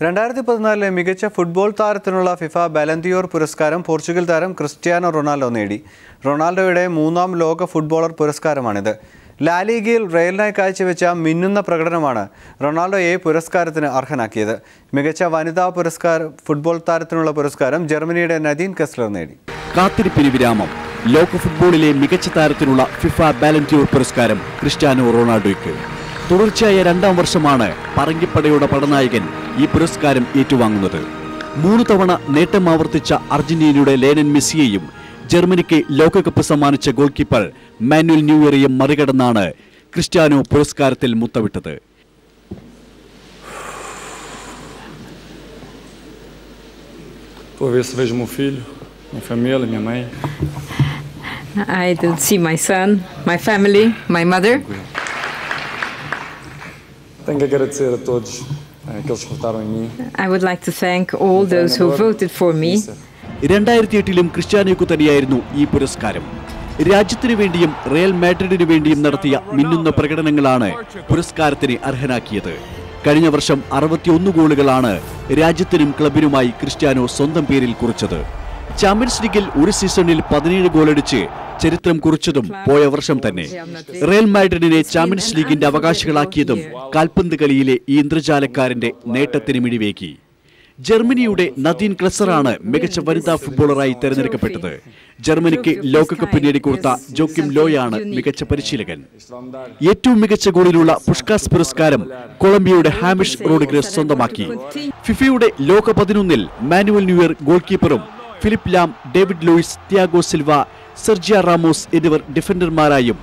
2014 മികച്ച football താരത്തിനുള്ള FIFA Ballon d'Or പുരസ്കാരം Portugal താരം ക്രിസ്ത്യാനോ റൊണാൾഡോ നേടി. റൊണാൾഡോയുടെ മൂന്നാം ലോക ഫുട്ബോളർ പുരസ്കാരമാണിത്. ലാ ലീഗയിൽ റയലിനായി കാഴ്ചവെച്ച മിന്നുന്ന പ്രകടനമാണ് റൊണാൾഡോയെ പുരസ്കാരത്തിന് അർഹനാക്കിയത്. മികച്ച വനിതാ ഫുട്ബോൾ താരത്തിനുള്ള പുരസ്കാരം ജർമ്മനിയുടെ നദീൻ കെസ്ലർ നേടി. കാത്തിരിപ്പിന് വിരാമം. ലോക ഫുട്ബോളിലെ മികച്ച താരത്തിനുള്ള ഫിഫ ബാലൻഡിയോർ പുരസ്കാരം ക്രിസ്ത്യാനോ റൊണാൾഡോയ്ക്ക്. തുടർച്ചയായ രണ്ടാം വർഷമാണ് പറങ്കിപ്പടയുടെ പടനായകൻ ഈ പുരസ്കാരം ഏറ്റുവാങ്ങുന്നത്. 3 തവണ നേട്ടം ആവർത്തിച്ച അർജന്റീനയുടെ ലയണൽ മെസ്സിയെയും ജർമ്മനിക്ക് ലോകകപ്പ് സമ്മാനിച്ച ഗോൾ കീപ്പർ മാനുവൽ ന്യൂയറെയും മറികടന്നാണ് Cristiano പുരസ്കാരത്തിൽ മുത്തമിട്ടത്. I don't see my son, my family, my mother. Tenho que agradecer a todos aqueles que votaram em mim. I would like to thank all those who voted for me. 2008 ക്രിസ്ത്യാനോയ്ക്ക് തന്നെയായിരുന്നു ഈ പുരസ്കാരം. രാജ്യത്തിനു വേണ്ടിയും Real മാഡ്രിഡിനു വേണ്ടിയും നടത്തിയ മിന്നുന്ന പ്രകടനങ്ങളാണ് പുരസ്കാരത്തിന് അർഹനാക്കിയത്. കഴിഞ്ഞ വർഷം 61 ഗോളുകളാണ് രാജ്യത്തിനും ക്ലബിനുമായി ക്രിസ്ത്യാനോ സ്വന്തം പേരിൽ കുറിച്ചത്. ചാമ്പ്യൻസ് ലീഗിൽ ഒരു സീസണിൽ 17 ഗോളടിച്ച് ചരിത്രം കുറിച്ചതും പോയ വർഷം തന്നെ. റയൽ മാഡ്രിഡിനെ ചാമ്പ്യൻസ് ലീഗിന്റെ അവകാശികളാക്കിയതും കാൽപന്ത് കളിയിലെ ഈ ഇന്ദ്രജാലക്കാരന്റെ നേട്ടത്തിന് മിഴിവേകി. ജർമ്മനിയുടെ നദീൻ ക്ലെസറാണ് മികച്ച വനിതാ ഫുട്ബോളറായി തെരഞ്ഞെടുക്കപ്പെട്ടത്. ജർമ്മനിക്ക് ലോകകപ്പ് നേടിക്കൊടുത്ത ജോക്കിം ലോയാണ് മികച്ച പരിശീലകൻ. ഏറ്റവും മികച്ച ഗോളിലുള്ള പുഷ്കാസ് പുരസ്കാരം കൊളംബിയയുടെ ഹാമിഷ് റോഡ്രിഗസ് സ്വന്തമാക്കി. ഫിഫയുടെ ലോക 11 മാനുവൽ ന്യൂയർ ഗോൾ കീപ്പറും Philipp Lahm, David Luiz, Thiago Silva, Sergio Ramos എന്നിവർ ഡിഫൻഡർമാരായും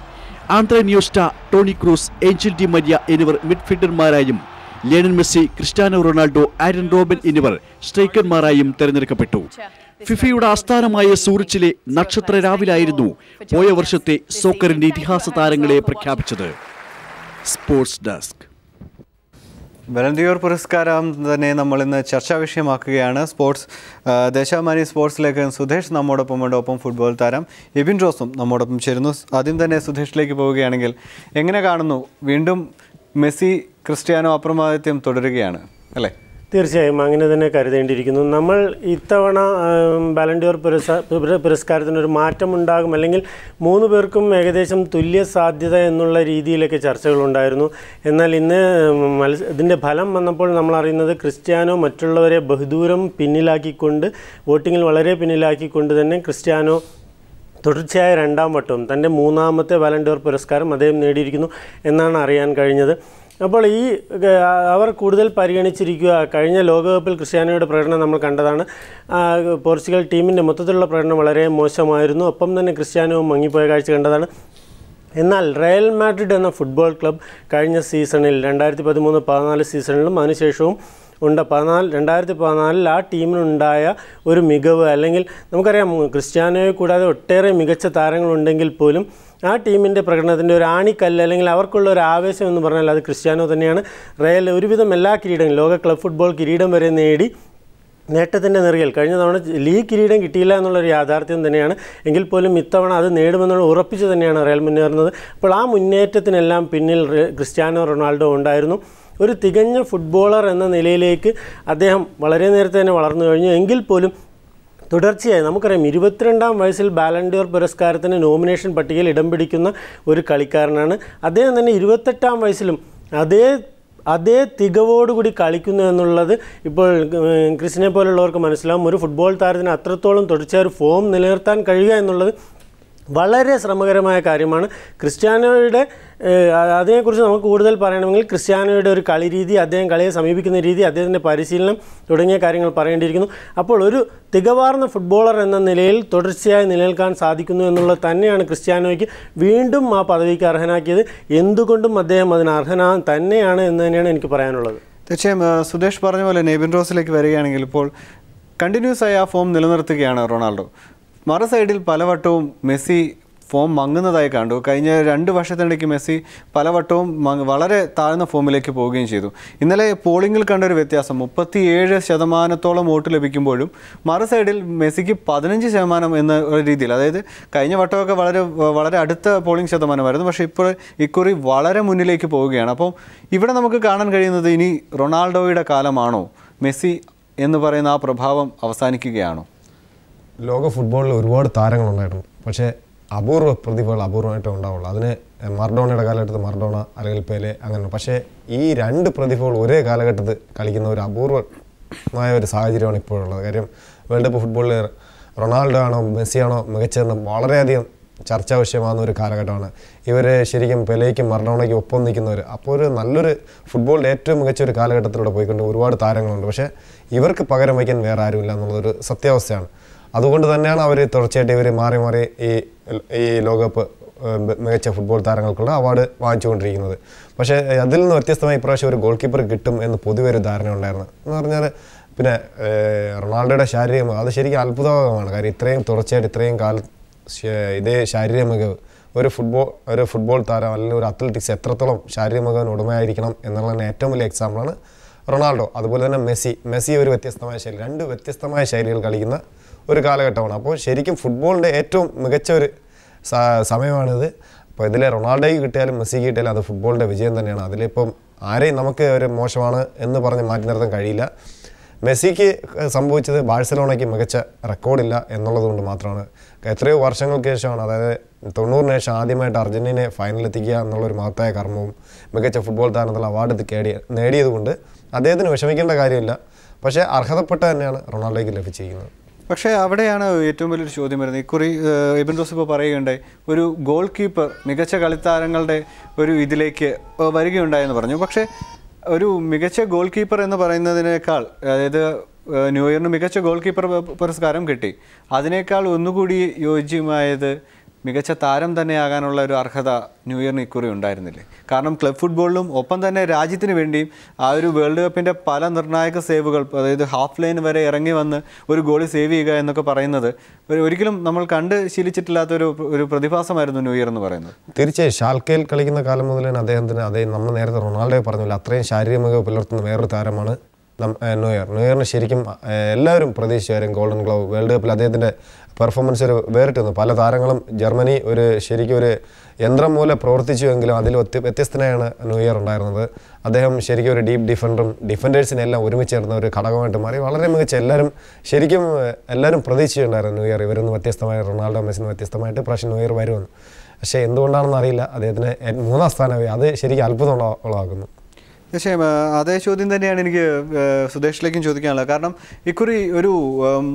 Andres Iniesta, Toni Kroos, Angel Di Maria എന്നിവർ മിഡ്ഫീൽഡർമാരായും Lionel Messi, Cristiano Ronaldo, Arjen Robben എന്നിവർ സ്ട്രൈക്കർമാരായും തെരഞ്ഞെടുക്കപ്പെട്ടു. ഫിഫയുടെ ആസ്ഥാനമായ സൂറിച്ചിലെ നക്ഷത്ര രാവിലായിരുന്നു പോയ വർഷത്തെ സോക്കറിന്റെ ഇതിഹാസ താരങ്ങളെ പ്രഖ്യാപിച്ചത്. Sports desk. ബാലൻഡിയോർ പുരസ്കാരം തന്നെ നമ്മൾ ഇന്ന് ചർച്ചാ വിഷയമാക്കുകയാണ്. ദേശാഭിമാനി സ്പോർട്സിലേക്ക് സുധേഷ് നമ്മോടൊപ്പമുണ്ട്. ഒപ്പം ഫുട്ബോൾ താരം എബിൻ റോസും നമ്മോടൊപ്പം ചേരുന്നു. ആദ്യം തന്നെ സുധേഷിലേക്ക് പോവുകയാണെങ്കിൽ എങ്ങനെ കാണുന്നു? വീണ്ടും മെസ്സി ക്രിസ്ത്യാനോ അപ്രമാദിത്യം തുടരുകയാണ് അല്ലേ? തീർച്ചയായും അങ്ങനെ തന്നെ കരുതേണ്ടിയിരിക്കുന്നു. നമ്മൾ ഇത്തവണ ബാലൻഡിയോർ പുരസ്കാരത്തിനൊരു മാറ്റമുണ്ടാകും, അല്ലെങ്കിൽ 3 പേർക്കും ഏകദേശം തുല്യ സാധ്യത എന്നുള്ള രീതിയിലൊക്കെ ചർച്ചകളുണ്ടായിരുന്നു. എന്നാൽ ഇന്ന് ഇതിൻ്റെ ഫലം വന്നപ്പോൾ നമ്മൾ അറിയുന്നത് ക്രിസ്ത്യാനോ മറ്റുള്ളവരെ ബഹുദൂരം പിന്നിലാക്കിക്കൊണ്ട്, വോട്ടിങ്ങിൽ വളരെ പിന്നിലാക്കിക്കൊണ്ട് തന്നെ ക്രിസ്ത്യാനോ തുടർച്ചയായ രണ്ടാം വട്ടവും തൻ്റെ 3ാമത്തെ ബാലൻഡിയോർ പുരസ്കാരം അദ്ദേഹം നേടിയിരിക്കുന്നു എന്നാണ് അറിയാൻ കഴിഞ്ഞത്. അപ്പോൾ അവർ കൂടുതൽ പരിഗണിച്ചിരിക്കുക. കഴിഞ്ഞ ലോകകപ്പിൽ ക്രിസ്ത്യാനോയുടെ പ്രകടനം നമ്മൾ കണ്ടതാണ്. പോർച്ചുഗൽ ടീമിൻ്റെ മൊത്തത്തിലുള്ള പ്രകടനം വളരെ മോശമായിരുന്നു. ഒപ്പം തന്നെ ക്രിസ്ത്യാനോ മങ്ങിപ്പോയ കാഴ്ച കണ്ടതാണ്. എന്നാൽ റയൽ മാഡ്രിഡ് എന്ന ഫുട്ബോൾ ക്ലബ് കഴിഞ്ഞ സീസണിൽ 2013-14 സീസണിലും അതിനുശേഷവും 2014 ആ ടീമിനുണ്ടായ ഒരു മികവ്, അല്ലെങ്കിൽ നമുക്കറിയാം ക്രിസ്ത്യാനോയെ കൂടാതെ ഒട്ടേറെ മികച്ച താരങ്ങളുണ്ടെങ്കിൽ പോലും ആ ടീമിൻ്റെ പ്രകടനത്തിൻ്റെ ഒരു ആണിക്കല്ല്, അല്ലെങ്കിൽ അവർക്കുള്ള ഒരു ആവേശം എന്ന് പറഞ്ഞാൽ അത് ക്രിസ്ത്യാനോ തന്നെയാണ്. റയൽ ഒരുവിധം എല്ലാ കിരീടങ്ങളും, ലോക ക്ലബ് ഫുട്ബോൾ കിരീടം വരെ നേടി നേട്ടത്തിൻ്റെ നിറയിൽ കഴിഞ്ഞ തവണ ലീഗ് കിരീടം കിട്ടിയില്ല എന്നുള്ളൊരു യാഥാർത്ഥ്യം തന്നെയാണ്. എങ്കിൽ പോലും ഇത്തവണ അത് നേടുമെന്നുള്ള ഉറപ്പിച്ച് തന്നെയാണ് റയൽ മുന്നേറുന്നത്. അപ്പോൾ ആ മുന്നേറ്റത്തിനെല്ലാം പിന്നിൽ ക്രിസ്ത്യാനോ റൊണാൾഡോ ഉണ്ടായിരുന്നു. ഒരു തികഞ്ഞ ഫുട്ബോളർ എന്ന നിലയിലേക്ക് അദ്ദേഹം വളരെ നേരത്തെ തന്നെ വളർന്നു കഴിഞ്ഞു. എങ്കിൽ പോലും തുടർച്ചയായി നമുക്കറിയാം 22ാം വയസ്സിൽ ബാലൻഡിയോർ പുരസ്കാരത്തിന് നോമിനേഷൻ പട്ടികയിൽ ഇടം പിടിക്കുന്ന ഒരു കളിക്കാരനാണ്. അദ്ദേഹം തന്നെ 28ാം വയസ്സിലും അതേ തികവോടുകൂടി കളിക്കുന്നു എന്നുള്ളത് ഇപ്പോൾ ക്രിസ്റ്റിനെ പോലുള്ളവർക്ക് മനസ്സിലാവും. ഒരു ഫുട്ബോൾ താരത്തിന് അത്രത്തോളം തുടർച്ചയായ ഒരു ഫോം നിലനിർത്താൻ കഴിയുക എന്നുള്ളത് വളരെ ശ്രമകരമായ കാര്യമാണ്. ക്രിസ്ത്യാനോയുടെ അതിനെക്കുറിച്ച് നമുക്ക് കൂടുതൽ പറയണമെങ്കിൽ ക്രിസ്ത്യാനോയുടെ ഒരു കളി രീതി, അദ്ദേഹം കളിയെ സമീപിക്കുന്ന രീതി, അദ്ദേഹത്തിൻ്റെ പരിശീലനം തുടങ്ങിയ കാര്യങ്ങൾ പറയേണ്ടിയിരിക്കുന്നു. അപ്പോൾ ഒരു തികവാർന്ന ഫുട്ബോളർ എന്ന നിലയിൽ തുടർച്ചയായി നിലനിൽക്കാൻ സാധിക്കുന്നു എന്നുള്ളത് തന്നെയാണ് ക്രിസ്ത്യാനോയ്ക്ക് വീണ്ടും ആ പദവിക്ക് അർഹനാക്കിയത്. എന്തുകൊണ്ടും അദ്ദേഹം അതിന് അർഹനാൻ തന്നെയാണ് എന്ന് തന്നെയാണ് എനിക്ക് പറയാനുള്ളത്. തീർച്ചയായും സുധേഷ് പറഞ്ഞ പോലെ നെബിൻ റോസിലേക്ക് വരികയാണെങ്കിൽ ഇപ്പോൾ കണ്ടിന്യൂസ് ആയി ആ ഫോം നിലനിർത്തുകയാണ് റൊണാൾഡോ. മറു സൈഡിൽ പലവട്ടവും മെസ്സി ഫോം മങ്ങുന്നതായി കണ്ടു. കഴിഞ്ഞ 2 വർഷത്തിനിടയ്ക്ക് മെസ്സി പലവട്ടവും വളരെ താഴ്ന്ന ഫോമിലേക്ക് പോവുകയും ചെയ്തു. ഇന്നലെ പോളിംഗിൽ കണ്ടൊരു വ്യത്യാസം 37% വോട്ട് ലഭിക്കുമ്പോഴും മറു സൈഡിൽ മെസ്സിക്ക് 15% എന്ന രീതിയിൽ, അതായത് കഴിഞ്ഞ വട്ടമൊക്കെ വളരെ അടുത്ത പോളിംഗ് ശതമാനമായിരുന്നു. പക്ഷേ ഇപ്പോൾ ഇക്കുറി വളരെ മുന്നിലേക്ക് പോവുകയാണ്. അപ്പോൾ ഇവിടെ നമുക്ക് കാണാൻ കഴിയുന്നത് ഇനി റൊണാൾഡോയുടെ കാലമാണോ? മെസ്സി എന്ന് പറയുന്ന ആ പ്രഭാവം അവസാനിക്കുകയാണോ? ലോക ഫുട്ബോളിൽ ഒരുപാട് താരങ്ങളുണ്ടായിരുന്നു, പക്ഷേ അപൂർവ പ്രതിഭകൾ അപൂർവമായിട്ടേ ഉണ്ടാവുള്ളൂ. അതിന് മറഡോണയുടെ കാലഘട്ടത്തിൽ മറഡോണ അല്ലെങ്കിൽ പെലെ അങ്ങനെ. പക്ഷേ ഈ രണ്ട് പ്രതിഭകൾ ഒരേ കാലഘട്ടത്തിൽ കളിക്കുന്ന ഒരു അപൂർവമായ ഒരു സാഹചര്യമാണ് ഇപ്പോഴുള്ളത്. കാര്യം വേൾഡ് കപ്പ് ഫുട്ബോളിൽ റൊണാൾഡോ ആണോ മെസ്സിയാണോ മികച്ചതെന്ന് വളരെയധികം ചർച്ചാ വിഷയമാകുന്ന ഒരു കാലഘട്ടമാണ്. ഇവർ ശരിക്കും പെലെയ്ക്കും മറഡോണയ്ക്കും ഒപ്പം നിൽക്കുന്നവർ. അപ്പോൾ ഒരു നല്ലൊരു ഫുട്ബോളിൻ്റെ ഏറ്റവും മികച്ച ഒരു കാലഘട്ടത്തിലൂടെ പോയിക്കൊണ്ട് ഒരുപാട് താരങ്ങളുണ്ട്, പക്ഷേ ഇവർക്ക് പകരം വയ്ക്കാൻ വേറെ ആരുമില്ല എന്നുള്ളതൊരു സത്യാവസ്ഥയാണ്. അതുകൊണ്ട് തന്നെയാണ് അവർ തുടർച്ചയായിട്ട് ഇവർ മാറി മാറി ഈ ലോകകപ്പ് മികച്ച ഫുട്ബോൾ താരങ്ങൾക്കുള്ള അവാർഡ് വാങ്ങിച്ചുകൊണ്ടിരിക്കുന്നത്. പക്ഷേ അതിൽ നിന്ന് വ്യത്യസ്തമായി ഇപ്രാവശ്യം ഒരു ഗോൾ കീപ്പർ കിട്ടും എന്ന് പൊതുവെ ഒരു ധാരണ ഉണ്ടായിരുന്നു. എന്ന് പറഞ്ഞാൽ പിന്നെ റൊണാൾഡോയുടെ ശാരീരികം അത് ശരിക്കും അത്ഭുതകരമാണ്. കാര്യം ഇത്രയും തുടർച്ചയായിട്ട് ഇത്രയും കാലം ഇതേ ശാരീരിക മികവ് ഒരു ഫുട്ബോൾ താരം അല്ലെങ്കിൽ ഒരു അത്ലറ്റിക്സ് എത്രത്തോളം ശാരീരിക മികവിന് ഉടമയായിരിക്കണം എന്നുള്ളതിന് ഏറ്റവും വലിയ എക്സാമ്പിളാണ് റൊണാൾഡോ. അതുപോലെ തന്നെ മെസ്സി ഒരു വ്യത്യസ്തമായ ശൈലി, രണ്ട് വ്യത്യസ്തമായ ശൈലികൾ കളിക്കുന്ന ഒരു കാലഘട്ടമാണ്. അപ്പോൾ ശരിക്കും ഫുട്ബോളിൻ്റെ ഏറ്റവും മികച്ച ഒരു സമയമാണിത്. അപ്പോൾ ഇതിലെ റൊണാൾഡോയ്ക്ക് കിട്ടിയാലും മെസ്സിക്ക് കിട്ടിയാലും അത് ഫുട്ബോളിൻ്റെ വിജയം തന്നെയാണ്. അതിലിപ്പം ആരെയും നമുക്ക് ഒരു മോശമാണ് എന്ന് പറഞ്ഞ് മാറ്റി നിർത്താൻ കഴിയില്ല. മെസ്സിക്ക് സംഭവിച്ചത് ബാഴ്സലോണയ്ക്ക് മികച്ച റെക്കോർഡില്ല എന്നുള്ളത് കൊണ്ട് മാത്രമാണ്. എത്രയോ വർഷങ്ങൾക്ക് ശേഷമാണ്, അതായത് 90-ന് ശേഷം ആദ്യമായിട്ട് അർജൻറ്റീനയെ ഫൈനലെത്തിക്കുക എന്നുള്ളൊരു മഹത്തായ കർമ്മവും മികച്ച ഫുട്ബോൾ താരത്തിലുള്ള അവാർഡ് നേടിയതുകൊണ്ട് അദ്ദേഹത്തിന് വിഷമിക്കേണ്ട കാര്യമില്ല. പക്ഷേ അർഹതപ്പെട്ട തന്നെയാണ് റൊണാൾഡോയ്ക്ക് ലഭിച്ചിരിക്കുന്നത്. പക്ഷേ അവിടെയാണ് ഏറ്റവും വലിയൊരു ചോദ്യം വരുന്നത്. ഇക്കുറി എബിൻ റോസ് ഇപ്പോൾ പറയുകയുണ്ടായി, ഒരു ഗോൾ കീപ്പർ മികച്ച കളിത്താരങ്ങളുടെ ഒരു ഇതിലേക്ക് വരികയുണ്ടായെന്ന് പറഞ്ഞു. പക്ഷേ ഒരു മികച്ച ഗോൾ കീപ്പർ എന്ന് പറയുന്നതിനേക്കാൾ, അതായത് ന്യൂ ഇയറിന് മികച്ച ഗോൾ കീപ്പർ പുരസ്കാരം കിട്ടി, അതിനേക്കാൾ ഒന്നുകൂടി യോജ്യമായത് മികച്ച താരം തന്നെയാകാനുള്ള ഒരു അർഹത ന്യൂ ഇയറിന് ഇക്കുറി ഉണ്ടായിരുന്നില്ലേ? കാരണം ക്ലബ് ഫുട്ബോളിലും ഒപ്പം തന്നെ രാജ്യത്തിന് വേണ്ടിയും ആ ഒരു വേൾഡ് കപ്പിൻ്റെ പല നിർണായക സേവുകൾ, അതായത് ഹാഫ് ലൈൻ വരെ ഇറങ്ങി വന്ന് ഒരു ഗോളി സേവ് ചെയ്യുക എന്നൊക്കെ പറയുന്നത് ഒരിക്കലും നമ്മൾ കണ്ട് ശീലിച്ചിട്ടില്ലാത്തൊരു പ്രതിഭാസമായിരുന്നു ന്യൂ ഇയർ എന്ന് പറയുന്നത്. തീർച്ചയായും ഷാൽക്കയിൽ കളിക്കുന്ന കാലം മുതൽ തന്നെ അദ്ദേഹത്തിന് നമ്മൾ നേരത്തെ റൊണാൾഡോയെ പറഞ്ഞില്ല, അത്രയും ശാരീരിക മികവ് പുലർത്തുന്ന വേറൊരു താരമാണ് ന്യൂ ഇയറിന് ശരിക്കും എല്ലാവരും പ്രതീക്ഷിച്ചായിരുന്നു ഗോൾഡൻ ഗ്ലോവ്. വേൾഡ് കപ്പിൽ അദ്ദേഹത്തിൻ്റെ പെർഫോമൻസ് ഒരു വേറിട്ടുന്നു. പല താരങ്ങളും ജർമ്മനി ശരിക്കും ഒരു യന്ത്രം മൂലം പ്രവർത്തിച്ചുവെങ്കിലും അതിൽ വ്യത്യസ്തനായാണ് ന്യൂ ഇയർ ഉണ്ടായിരുന്നത്. അദ്ദേഹം ശരിക്കും ഒരു ഡീപ്പ് ഡിഫൻഡറും ഡിഫൻഡേഴ്സിനെല്ലാം ഒരുമിച്ചേർന്ന ഒരു ഘടകമായിട്ട് മാറി. വളരെ മികച്ച എല്ലാവരും പ്രതീക്ഷിച്ചിട്ടുണ്ടായിരുന്നു ന്യൂ ഇയർ ഇവരൊന്ന് വ്യത്യസ്തമായ റൊണാൾഡോ മെസ്സിന് വ്യത്യസ്തമായിട്ട് പ്രാവശ്യം ന്യൂ ഇയർ വരുമെന്ന്. പക്ഷേ എന്തുകൊണ്ടാണെന്ന് അറിയില്ല, അദ്ദേഹത്തിന് 3ാം സ്ഥാനമായി. അത് ശരിക്കും അത്ഭുതം ഉളവാക്കുന്നു. തീർച്ചയായും അതേ ചോദ്യം തന്നെയാണ് എനിക്ക് സുദേശിലേക്കും ചോദിക്കാനുള്ളത്. കാരണം ഇക്കുറി ഒരു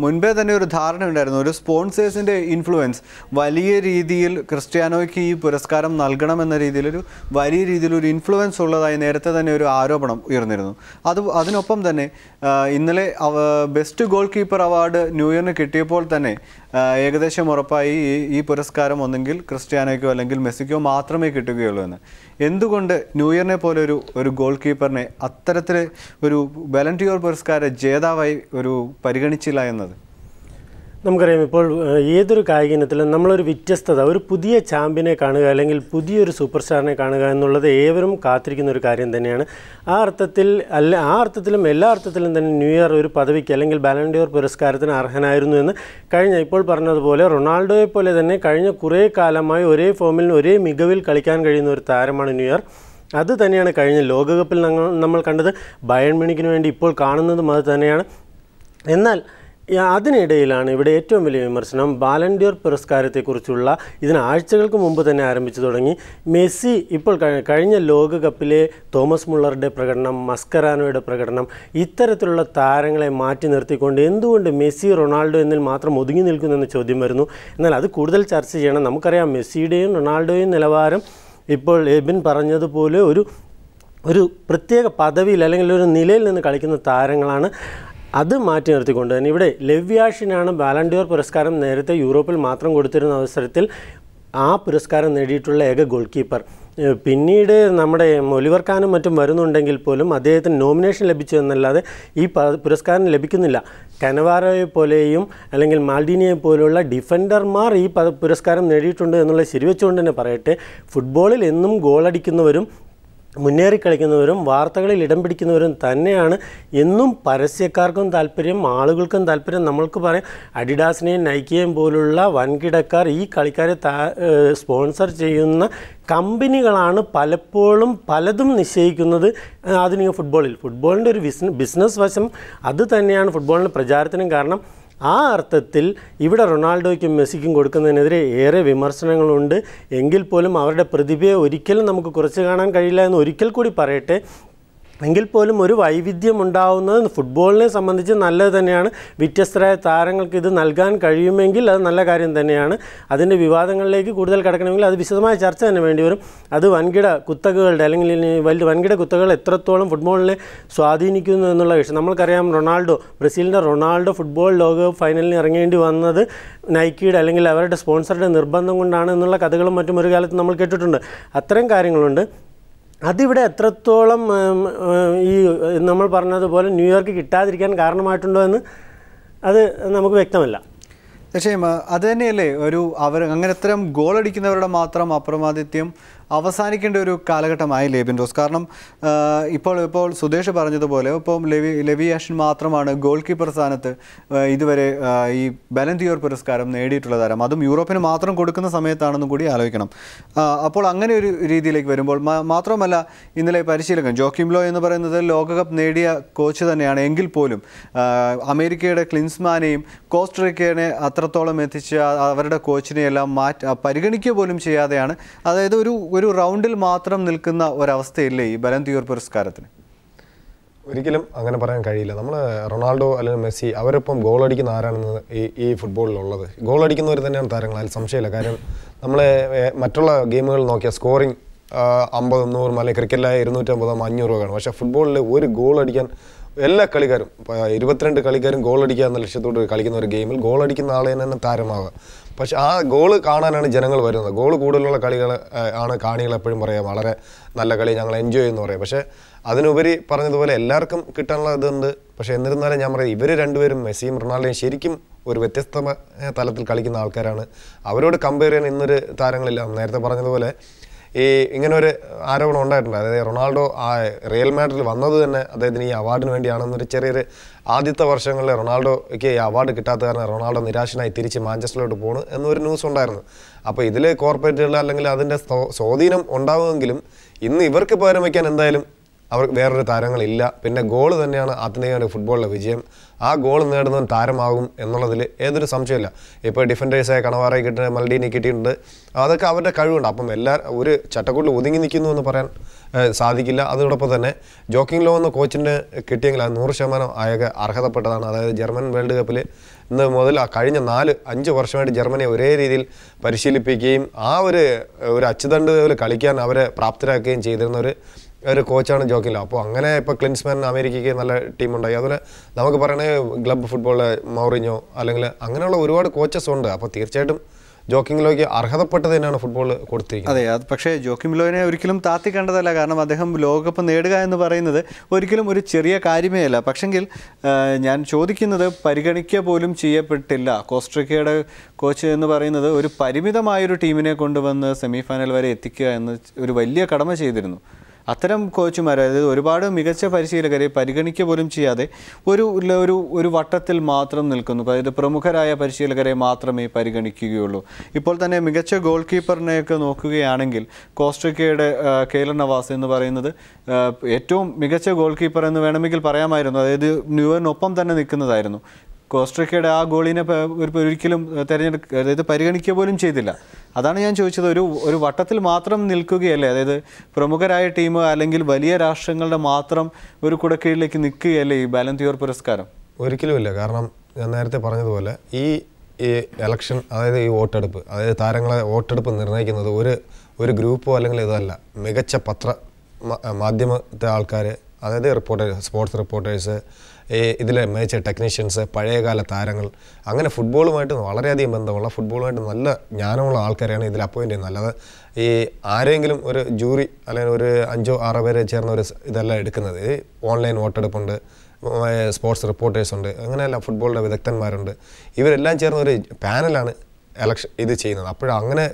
മുൻപേ തന്നെ ഒരു ധാരണ ഉണ്ടായിരുന്നു, ഒരു സ്പോൺസേഴ്സിൻ്റെ ഇൻഫ്ലുവൻസ് വലിയ രീതിയിൽ ക്രിസ്ത്യാനോയ്ക്ക് ഈ പുരസ്കാരം നൽകണമെന്ന രീതിയിലൊരു വലിയ രീതിയിലൊരു ഇൻഫ്ലുവൻസ് ഉള്ളതായി നേരത്തെ തന്നെ ഒരു ആരോപണം ഉയർന്നിരുന്നു. അതിനൊപ്പം തന്നെ ഇന്നലെ ബെസ്റ്റ് ഗോൾ കീപ്പർ അവാർഡ് ന്യൂ ഇയറിന് കിട്ടിയപ്പോൾ തന്നെ ഏകദേശം ഉറപ്പായി ഈ പുരസ്കാരം ഒന്നെങ്കിൽ ക്രിസ്ത്യാനോയ്ക്കോ അല്ലെങ്കിൽ മെസ്സിക്കോ മാത്രമേ കിട്ടുകയുള്ളൂ എന്ന്. എന്തുകൊണ്ട് ന്യൂ ഇയറിനെ പോലെ ഒരു ഗോൾ കീപ്പറിനെ അത്തരത്തിൽ ഒരു ബാലൺ ഡി ഓർ പുരസ്കാര ജേതാവായി പരിഗണിച്ചില്ല എന്നത്? നമുക്കറിയാം, ഇപ്പോൾ ഏതൊരു കായിക ഇനത്തിലും നമ്മളൊരു വ്യത്യസ്തത, ഒരു പുതിയ ചാമ്പ്യനെ കാണുക അല്ലെങ്കിൽ പുതിയൊരു സൂപ്പർ സ്റ്റാറിനെ കാണുക എന്നുള്ളത് ഏവരും കാത്തിരിക്കുന്ന ഒരു കാര്യം തന്നെയാണ്. ആ അർത്ഥത്തിലും എല്ലാ അർത്ഥത്തിലും തന്നെ ന്യൂ ഇയർ ഒരു പദവിക്ക് അല്ലെങ്കിൽ ബാലൺ ഡി ഓർ പുരസ്കാരത്തിന് അർഹനായിരുന്നു എന്ന് ഇപ്പോൾ പറഞ്ഞതുപോലെ റൊണാൾഡോയെ പോലെ തന്നെ കഴിഞ്ഞ കുറേ കാലമായി ഒരേ ഫോമിൽ ഒരേ മികവിൽ കളിക്കാൻ കഴിയുന്ന ഒരു താരമാണ് ന്യൂ ഇയർ. അത് തന്നെയാണ് കഴിഞ്ഞ ലോകകപ്പിൽ നമ്മൾ കണ്ടത്. ബയൺ മ്യൂണിക്കിന് വേണ്ടി ഇപ്പോൾ കാണുന്നതും അത് തന്നെയാണ്. എന്നാൽ അതിനിടയിലാണ് ഇവിടെ ഏറ്റവും വലിയ വിമർശനം ബാലൺ ഡി ഓർ പുരസ്കാരത്തെക്കുറിച്ചുള്ള. ഇതിന് ആഴ്ചകൾക്ക് മുമ്പ് തന്നെ ആരംഭിച്ചു തുടങ്ങി. മെസ്സി ഇപ്പോൾ കഴിഞ്ഞ ലോകകപ്പിലെ തോമസ് മുള്ളറുടെ പ്രകടനം, മസ്കരാനോയുടെ പ്രകടനം, ഇത്തരത്തിലുള്ള താരങ്ങളെ മാറ്റി നിർത്തിക്കൊണ്ട് എന്തുകൊണ്ട് മെസ്സി റൊണാൾഡോ എന്നിൽ മാത്രം ഒതുങ്ങി നിൽക്കുന്നെന്ന ചോദ്യം വരുന്നു. എന്നാൽ അത് കൂടുതൽ ചർച്ച ചെയ്യണം. നമുക്കറിയാം മെസ്സിയുടെയും റൊണാൾഡോയും നിലവാരം ഇപ്പോൾ എബിൻ പറഞ്ഞതുപോലെ ഒരു പ്രത്യേക പദവിയിൽ അല്ലെങ്കിൽ ഒരു നിലയിൽ നിന്ന് കളിക്കുന്ന താരങ്ങളാണ്. അത് മാറ്റി നിർത്തിക്കൊണ്ട് തന്നെ ഇവിടെ ലെവ്യാഷിനാണ് ബാലൺ ഡി ഓർ പുരസ്കാരം നേരത്തെ യൂറോപ്പിൽ മാത്രം കൊടുത്തിരുന്ന അവസരത്തിൽ ആ പുരസ്കാരം നേടിയിട്ടുള്ള ഏക ഗോൾ കീപ്പർ. പിന്നീട് നമ്മുടെ ഒലിവർ കാനും മറ്റും വരുന്നുണ്ടെങ്കിൽ പോലും അദ്ദേഹത്തിന് നോമിനേഷൻ ലഭിച്ചു എന്നല്ലാതെ ഈ പുരസ്കാരം ലഭിക്കുന്നില്ല. കനവാരോയെ പോലെയും അല്ലെങ്കിൽ മാൽഡീനിയെ പോലെയുള്ള ഡിഫൻഡർമാർ ഈ പുരസ്കാരം നേടിയിട്ടുണ്ട് എന്നുള്ളത് ശരിവെച്ചുകൊണ്ട് തന്നെ പറയട്ടെ, ഫുട്ബോളിൽ എന്നും ഗോളടിക്കുന്നവരും മുന്നേറി കളിക്കുന്നവരും വാർത്തകളിൽ ഇടം പിടിക്കുന്നവരും തന്നെയാണ് എന്നും പരസ്യക്കാർക്കും താല്പര്യം, ആളുകൾക്കും താല്പര്യം. നമ്മൾക്ക് പറയാം, അഡിഡാസിനെയും നൈക്കിയെയും പോലുള്ള വൻകിടക്കാർ ഈ കളിക്കാരെ സ്പോൺസർ ചെയ്യുന്ന കമ്പനികളാണ് പലപ്പോഴും പലതും നിശ്ചയിക്കുന്നത് ആധുനിക ഫുട്ബോളിൻ്റെ ഒരു ബിസിനസ് വശം അത് തന്നെയാണ് ഫുട്ബോളിൻ്റെ പ്രചാരത്തിനും കാരണം. ആ അർത്ഥത്തിൽ ഇവിടെ റൊണാൾഡോയ്ക്കും മെസ്സിക്കും കൊടുക്കുന്നതിനെതിരെ ഏറെ വിമർശനങ്ങളുണ്ട്. എങ്കിൽ പോലും അവരുടെ പ്രതിഭയെ ഒരിക്കലും നമുക്ക് കുറച്ച് കാണാൻ കഴിയില്ല എന്ന് ഒരിക്കൽ കൂടി പറയട്ടെ. എങ്കിൽ പോലും ഒരു വൈവിധ്യം ഉണ്ടാവുന്നത് ഫുട്ബോളിനെ സംബന്ധിച്ച് നല്ലത് തന്നെയാണ്. വ്യത്യസ്തരായ താരങ്ങൾക്ക് ഇത് നൽകാൻ കഴിയുമെങ്കിൽ അത് നല്ല കാര്യം തന്നെയാണ്. അതിൻ്റെ വിവാദങ്ങളിലേക്ക് കൂടുതൽ കടക്കണമെങ്കിൽ അത് വിശദമായ ചർച്ച തന്നെ വേണ്ടി വരും. അത് വൻകിട കുത്തകകളുടെ അല്ലെങ്കിൽ വൻകിട കുത്തകകൾ എത്രത്തോളം ഫുട്ബോളിനെ സ്വാധീനിക്കുന്നു എന്നുള്ള വിഷയം. നമ്മൾക്കറിയാം, ബ്രസീലിൻ്റെ റൊണാൾഡോ ഫുട്ബോൾ ലോകകപ്പ് ഫൈനലിന് ഇറങ്ങേണ്ടി വന്നത് നൈക്കിയുടെ അല്ലെങ്കിൽ അവരുടെ സ്പോൺസറുടെ നിർബന്ധം കൊണ്ടാണ് എന്നുള്ള കഥകളും മറ്റും ഒരു കാലത്ത് നമ്മൾ കേട്ടിട്ടുണ്ട്. അത്തരം കാര്യങ്ങളുണ്ട്. അതിവിടെ എത്രത്തോളം ഈ നമ്മൾ പറഞ്ഞതുപോലെ ന്യൂയോർക്ക് കിട്ടാതിരിക്കാൻ കാരണമായിട്ടുണ്ടോ എന്ന് അത് നമുക്ക് വ്യക്തമല്ല. തീർച്ചയായും അത് തന്നെയല്ലേ അങ്ങനെ അത്തരം ഗോളടിക്കുന്നവരുടെ മാത്രം അപ്രമാദിത്യം അവസാനിക്കേണ്ട ഒരു കാലഘട്ടമായി ലേബിൻ റോസ്. കാരണം ഇപ്പോൾ സുദേശ് പറഞ്ഞതുപോലെ ഇപ്പം ലെവി ആഷൻ മാത്രമാണ് ഗോൾ കീപ്പർ സ്ഥാനത്ത് ഇതുവരെ ഈ ബാലൻ ദിയോർ പുരസ്കാരം നേടിയിട്ടുള്ള താരം. അതും യൂറോപ്പിന് മാത്രം കൊടുക്കുന്ന സമയത്താണെന്നും കൂടി ആലോചിക്കണം. അപ്പോൾ അങ്ങനെ ഒരു രീതിയിലേക്ക് വരുമ്പോൾ മാത്രമല്ല, ഇന്നലെ പരിശീലകൻ ജോക്കിം ലോ എന്ന് പറയുന്നത് ലോകകപ്പ് നേടിയ കോച്ച് തന്നെയാണ്. എങ്കിൽ പോലും അമേരിക്കയുടെ ക്ലിൻസ്മാനെയും കോസ്റ്ററിക്കയെ അത്രത്തോളം എത്തിച്ച് അവരുടെ കോച്ചിനെ എല്ലാം പരിഗണിക്കുക പോലും ചെയ്യാതെയാണ്, അതായത് ഒരു റൗണ്ടിൽ മാത്രം നിൽക്കുന്ന ഒരവസ്ഥയില്ലേ ഈ ബാലൻ ദിയോർ പുരസ്കാരത്തിന്? ഒരിക്കലും അങ്ങനെ പറയാൻ കഴിയില്ല. നമ്മൾ റൊണാൾഡോ അല്ലെങ്കിൽ മെസ്സി അവരൊപ്പം ഗോളടിക്കുന്ന ആരാണെന്ന് ഈ ഫുട്ബോളിലുള്ളത്. ഗോളടിക്കുന്നവർ തന്നെയാണ് താരങ്ങൾ, അതിൽ സംശയമില്ല. കാര്യം നമ്മളെ മറ്റുള്ള ഗെയിമുകൾ നോക്കിയാൽ സ്കോറിങ് 50, 100 അല്ലെങ്കിൽ ക്രിക്കറ്റിലായ 250, 500 കാണും. പക്ഷേ ഫുട്ബോളിൽ ഒരു ഗോൾ അടിക്കാൻ എല്ലാ കളിക്കാരും 22 കളിക്കാരും ഗോൾ അടിക്കുക എന്ന ലക്ഷ്യത്തോട് കളിക്കുന്ന ഒരു ഗെയിമിൽ ഗോൾ അടിക്കുന്ന ആളെ തന്നെ താരമാവുക. പക്ഷെ ആ ഗോള് കാണാനാണ് ജനങ്ങൾ വരുന്നത്. ഗോൾ കൂടുതലുള്ള കളികൾ ആണ് കാണികൾ എപ്പോഴും പറയാം വളരെ നല്ല കളി, ഞങ്ങൾ എൻജോയ് ചെയ്യുന്നു പറയാം. പക്ഷേ അതിനുപരി പറഞ്ഞതുപോലെ എല്ലാവർക്കും കിട്ടാനുള്ള ഇതുണ്ട്. പക്ഷേ എന്നിരുന്നാലും ഞാൻ പറയാം, ഇവർ രണ്ടുപേരും മെസ്സിയും റൊണാൾഡോയും ശരിക്കും ഒരു വ്യത്യസ്ത തലത്തിൽ കളിക്കുന്ന ആൾക്കാരാണ്. അവരോട് കമ്പയർ ചെയ്യാൻ ഇന്നൊരു താരങ്ങളില്ല. നേരത്തെ പറഞ്ഞതുപോലെ ഇങ്ങനെ ഒരു ആരോപണം ഉണ്ടായിട്ടുണ്ട്. അതായത് റൊണാൾഡോ റിയൽ മാഡ്രിഡിൽ വന്നത് തന്നെ അദ്ദേഹത്തിന് ഈ അവാർഡിന് വേണ്ടിയാണെന്നൊരു ചെറിയൊരു ആദ്യത്തെ വർഷങ്ങളിൽ റൊണാൾഡോയ്ക്ക് ഈ അവാർഡ് കിട്ടാത്ത കാരണം റൊണാൾഡോ നിരാശനായി തിരിച്ച് മാഞ്ചസ്റ്ററിലോട്ട് പോകണം എന്നൊരു ന്യൂസ് ഉണ്ടായിരുന്നു. അപ്പോൾ ഇതിൽ കോർപ്പറേറ്റുകൾ അല്ലെങ്കിൽ അതിൻ്റെ സ്വാധീനം ഉണ്ടാവുമെങ്കിലും ഇന്ന് ഇവർക്ക് പകരം വയ്ക്കാൻ എന്തായാലും അവർക്ക് വേറൊരു താരങ്ങളില്ല. പിന്നെ ഗോൾ തന്നെയാണ് ആത്യന്തികമായ ഫുട്ബോളിലെ വിജയം. ആ ഗോൾ നേടുന്നവൻ താരമാകും എന്നുള്ളതിൽ ഏതൊരു സംശയമില്ല. ഇപ്പോൾ ഡിഫൻഡേഴ്സായ കണവാറയെ കിട്ടുന്ന മൽഡീനി കിട്ടിയിട്ടുണ്ട്. അതൊക്കെ അവരുടെ കഴിവുണ്ട്. അപ്പം ഒരു ചട്ടക്കൂട്ടിൽ ഒതുങ്ങി നിൽക്കുന്നു എന്ന് പറയാൻ സാധിക്കില്ല. അതോടൊപ്പം തന്നെ ജോക്കിംഗ് ലോ എന്ന കോച്ചിൻ്റെ കിട്ടിയെങ്കിൽ അത് 100% അയാൾക്ക് അർഹതപ്പെട്ടതാണ്. അതായത് ജർമ്മൻ വേൾഡ് കപ്പിൽ ഇന്ന് മുതൽ കഴിഞ്ഞ 4-5 വർഷമായിട്ട് ജർമ്മനിയെ ഒരേ രീതിയിൽ പരിശീലിപ്പിക്കുകയും ആ ഒരു അച്ചുതണ്ട് കളിക്കാൻ അവരെ പ്രാപ്തരാക്കുകയും ചെയ്തിരുന്ന ഒരു കോച്ചാണ് ജോക്കിംഗ് ലോ. അപ്പോൾ അങ്ങനെ ഇപ്പോൾ ക്ലിൻസ്മാൻ അമേരിക്കയ്ക്ക് നല്ല ടീമുണ്ടായി. അതുപോലെ നമുക്ക് പറയണേ ക്ലബ്ബ് ഫുട്ബോൾ മൗറിഞ്ഞോ അല്ലെങ്കിൽ അങ്ങനെയുള്ള ഒരുപാട് കോച്ചസ് ഉണ്ട്. അപ്പോൾ തീർച്ചയായിട്ടും ജോക്കിംഗ് ലോയ്ക്ക് അർഹതപ്പെട്ടത് തന്നെയാണ് ഫുട്ബോൾ കൊടുത്തിരിക്കുന്നത്. അതെ, പക്ഷേ ജോക്കിം ലോയെ ഒരിക്കലും താത്തി കണ്ടതല്ല. കാരണം അദ്ദേഹം ലോകകപ്പ് നേടുക എന്ന് പറയുന്നത് ഒരിക്കലും ഒരു ചെറിയ കാര്യമേ അല്ല. പക്ഷെങ്കിൽ ഞാൻ ചോദിക്കുന്നത്, പരിഗണിക്കുക പോലും ചെയ്യപ്പെട്ടില്ല. കോസ്റ്ററിക്കയുടെ കോച്ച് എന്ന് പറയുന്നത് ഒരു പരിമിതമായൊരു ടീമിനെ കൊണ്ടുവന്ന് സെമി ഫൈനൽ വരെ എത്തിക്കുക എന്ന് ഒരു വലിയ കടമ ചെയ്തിരുന്നു. അത്തരം കോച്ചുമാർ, അതായത് ഒരുപാട് മികച്ച പരിശീലകരെ പരിഗണിക്കുക പോലും ചെയ്യാതെ ഒരു വട്ടത്തിൽ മാത്രം നിൽക്കുന്നു. അതായത് പ്രമുഖരായ പരിശീലകരെ മാത്രമേ പരിഗണിക്കുകയുള്ളൂ. ഇപ്പോൾ തന്നെ മികച്ച ഗോൾ കീപ്പറിനെയൊക്കെ നോക്കുകയാണെങ്കിൽ കോസ്റ്ററിക്കയുടെ കെയ്ലർ നവാസ് എന്ന് പറയുന്നത് ഏറ്റവും മികച്ച ഗോൾ കീപ്പർ എന്ന് വേണമെങ്കിൽ പറയാമായിരുന്നു. അതായത് ന്യൂയറിനൊപ്പം തന്നെ നിൽക്കുന്നതായിരുന്നു. കോസ്റ്ററിക്കയുടെ ആ ഗോളിനെ ഒരിക്കലും അതായത് പരിഗണിക്കുക പോലും ചെയ്തില്ല. അതാണ് ഞാൻ ചോദിച്ചത്, ഒരു വട്ടത്തിൽ മാത്രം നിൽക്കുകയല്ലേ? അതായത് പ്രമുഖരായ ടീം അല്ലെങ്കിൽ വലിയ രാഷ്ട്രങ്ങളുടെ മാത്രം ഒരു കുടക്കീഴിലേക്ക് നിൽക്കുകയല്ലേ ഈ ബാലൻ ദിയോർ പുരസ്കാരം? ഒരിക്കലുമില്ല. കാരണം ഞാൻ നേരത്തെ പറഞ്ഞതുപോലെ ഈ എലക്ഷൻ, അതായത് ഈ വോട്ടെടുപ്പ്, അതായത് താരങ്ങളെ വോട്ടെടുപ്പ് നിർണ്ണയിക്കുന്നത് ഒരു ഗ്രൂപ്പോ അല്ലെങ്കിൽ ഇതല്ല. മികച്ച മാധ്യമത്തെ ആൾക്കാർ, അതായത് സ്പോർട്സ് റിപ്പോർട്ടേഴ്സ്, ഇതിലെ മികച്ച ടെക്നീഷ്യൻസ്, പഴയകാല താരങ്ങൾ, അങ്ങനെ ഫുട്ബോളുമായിട്ട് വളരെയധികം ബന്ധമുള്ള, ഫുട്ബോളുമായിട്ട് നല്ല ജ്ഞാനമുള്ള ആൾക്കാരെയാണ് ഇതിൽ അപ്പോയിൻ്റ് ചെയ്യുന്നത്. അല്ലാതെ ആരെങ്കിലും ഒരു ജൂറി അല്ലെങ്കിൽ ഒരു 5-6 പേര് ചേർന്ന ഇതല്ല എടുക്കുന്നത്. ഓൺലൈൻ വോട്ടെടുപ്പുണ്ട്, സ്പോർട്സ് റിപ്പോർട്ടേഴ്സ് ഉണ്ട്, അങ്ങനെയല്ല ഫുട്ബോളിൻ്റെ വിദഗ്ധന്മാരുണ്ട്. ഇവരെല്ലാം ചേർന്ന ഒരു പാനലാണ് ഇത് ചെയ്യുന്നത്. അപ്പോഴങ്ങനെ